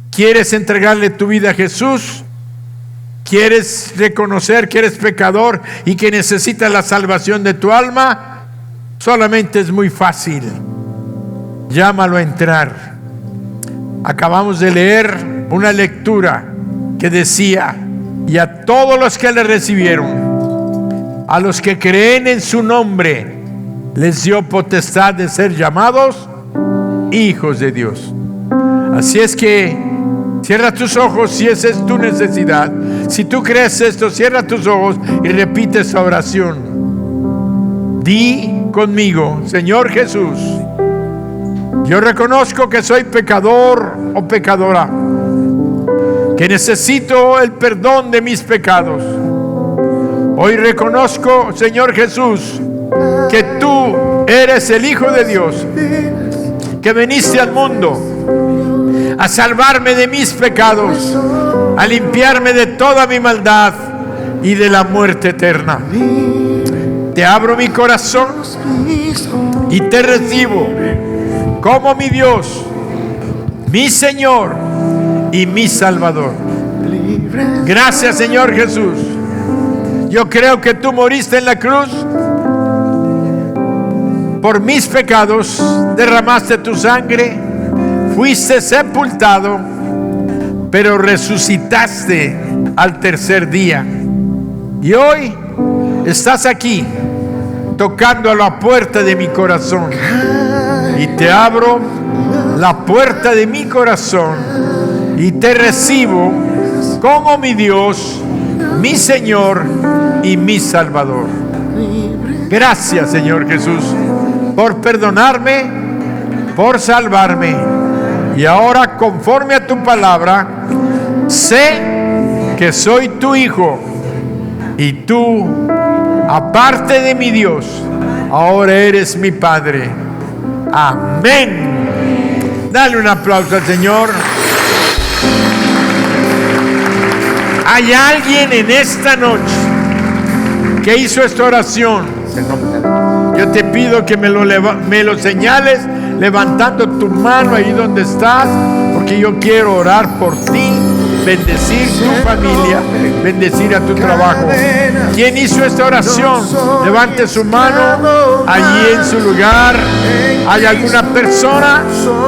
quieres entregarle tu vida a Jesús? ¿Quieres reconocer que eres pecador y que necesitas la salvación de tu alma? Solamente es muy fácil. Llámalo a entrar. Acabamos de leer una lectura que decía: y a todos los que le recibieron, a los que creen en su nombre, les dio potestad de ser llamados hijos de Dios. Así es que cierra tus ojos si esa es tu necesidad. Si tú crees esto, cierra tus ojos y repite esta oración. Di conmigo: Señor Jesús, yo reconozco que soy pecador o pecadora, que necesito el perdón de mis pecados. Hoy reconozco, Señor Jesús, que tú eres el Hijo de Dios, que viniste al mundo a salvarme de mis pecados, a limpiarme de toda mi maldad y de la muerte eterna. Te abro mi corazón y te recibo como mi Dios, mi Señor y mi Salvador. Gracias, Señor Jesús. Yo creo que tú moriste en la cruz por mis pecados, derramaste tu sangre, fuiste sepultado, pero resucitaste al tercer día. Y hoy estás aquí tocando a la puerta de mi corazón. Y te abro la puerta de mi corazón y te recibo como mi Dios, mi Señor y mi Salvador. Gracias, Señor Jesús, por perdonarme, por salvarme. Y ahora, conforme a tu palabra, sé que soy tu hijo y tú, aparte de mi Dios, ahora eres mi Padre. Amén. Dale un aplauso al Señor. ¿Hay alguien en esta noche que hizo esta oración? Yo te pido que me lo señales levantando tu mano ahí donde estás, porque yo quiero orar por ti, bendecir tu familia, bendecir a tu trabajo. ¿Quién hizo esta oración? Levante su mano allí en su lugar. ¿Hay alguna persona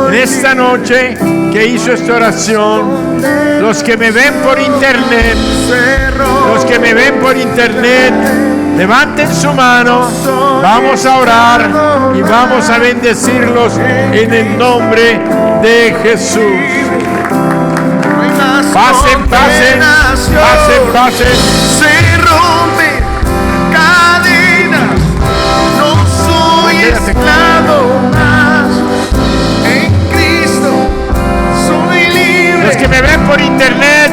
en esta noche que hizo esta oración? Los que me ven por internet, los que me ven por internet, Levanten su mano, vamos a orar y vamos a bendecirlos en el nombre de Jesús. Pasen, pasen, pasen, pasen. Se rompe cadenas, no soy esclavo más. En Cristo soy libre. Los que me ven por internet,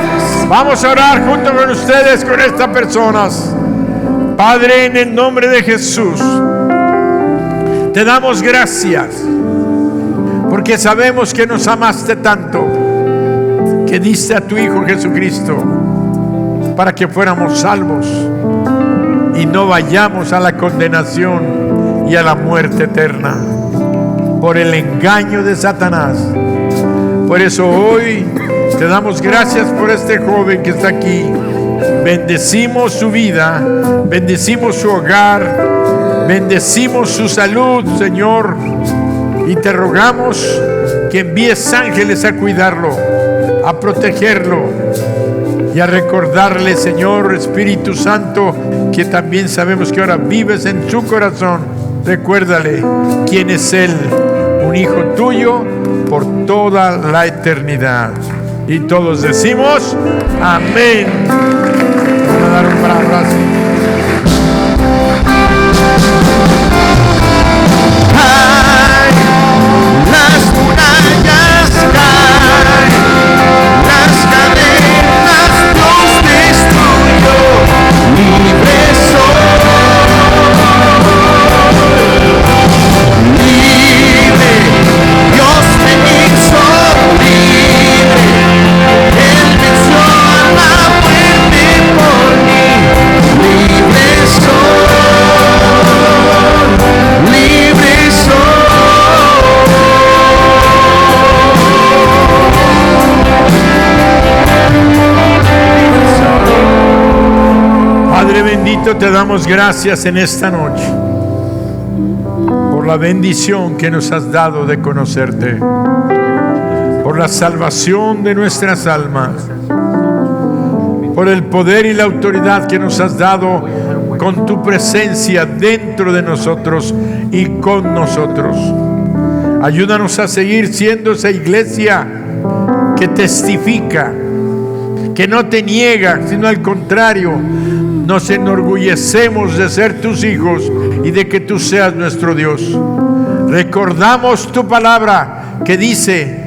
vamos a orar junto con ustedes, con estas personas. Padre, en el nombre de Jesús, te damos gracias porque sabemos que nos amaste tanto, que diste a tu Hijo Jesucristo para que fuéramos salvos y no vayamos a la condenación y a la muerte eterna por el engaño de Satanás. Por eso hoy te damos gracias por este joven que está aquí. Bendecimos su vida, bendecimos su hogar, bendecimos su salud, Señor, y te rogamos que envíes ángeles a cuidarlo, a protegerlo y a recordarle, Señor Espíritu Santo, que también sabemos que ahora vives en su corazón. Recuérdale quién es Él, un hijo tuyo por toda la eternidad. Y todos decimos amén. Vamos a dar un abrazo. Las murallas caen, las cadenas los destruyó, libre soy, libre, Dios me hizo libre, Él venció a la muerte por mí, libre soy, libre soy. Padre bendito, te damos gracias en esta noche por la bendición que nos has dado de conocerte, por la salvación de nuestras almas, por el poder y la autoridad que nos has dado con tu presencia dentro de nosotros y con nosotros. Ayúdanos a seguir siendo esa iglesia que testifica, que no te niega, sino al contrario, nos enorgullecemos de ser tus hijos y de que tú seas nuestro Dios. Recordamos tu palabra que dice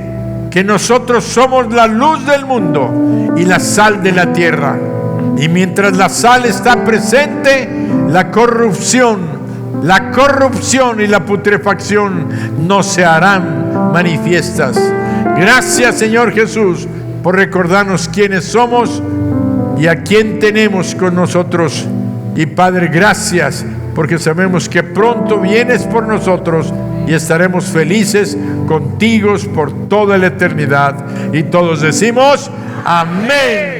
que nosotros somos la luz del mundo y la sal de la tierra. Y mientras la sal está presente, la corrupción y la putrefacción no se harán manifiestas. Gracias, Señor Jesús, por recordarnos quiénes somos y a quién tenemos con nosotros. Y Padre, gracias porque sabemos que pronto vienes por nosotros y estaremos felices contigo por toda la eternidad. Y todos decimos amén.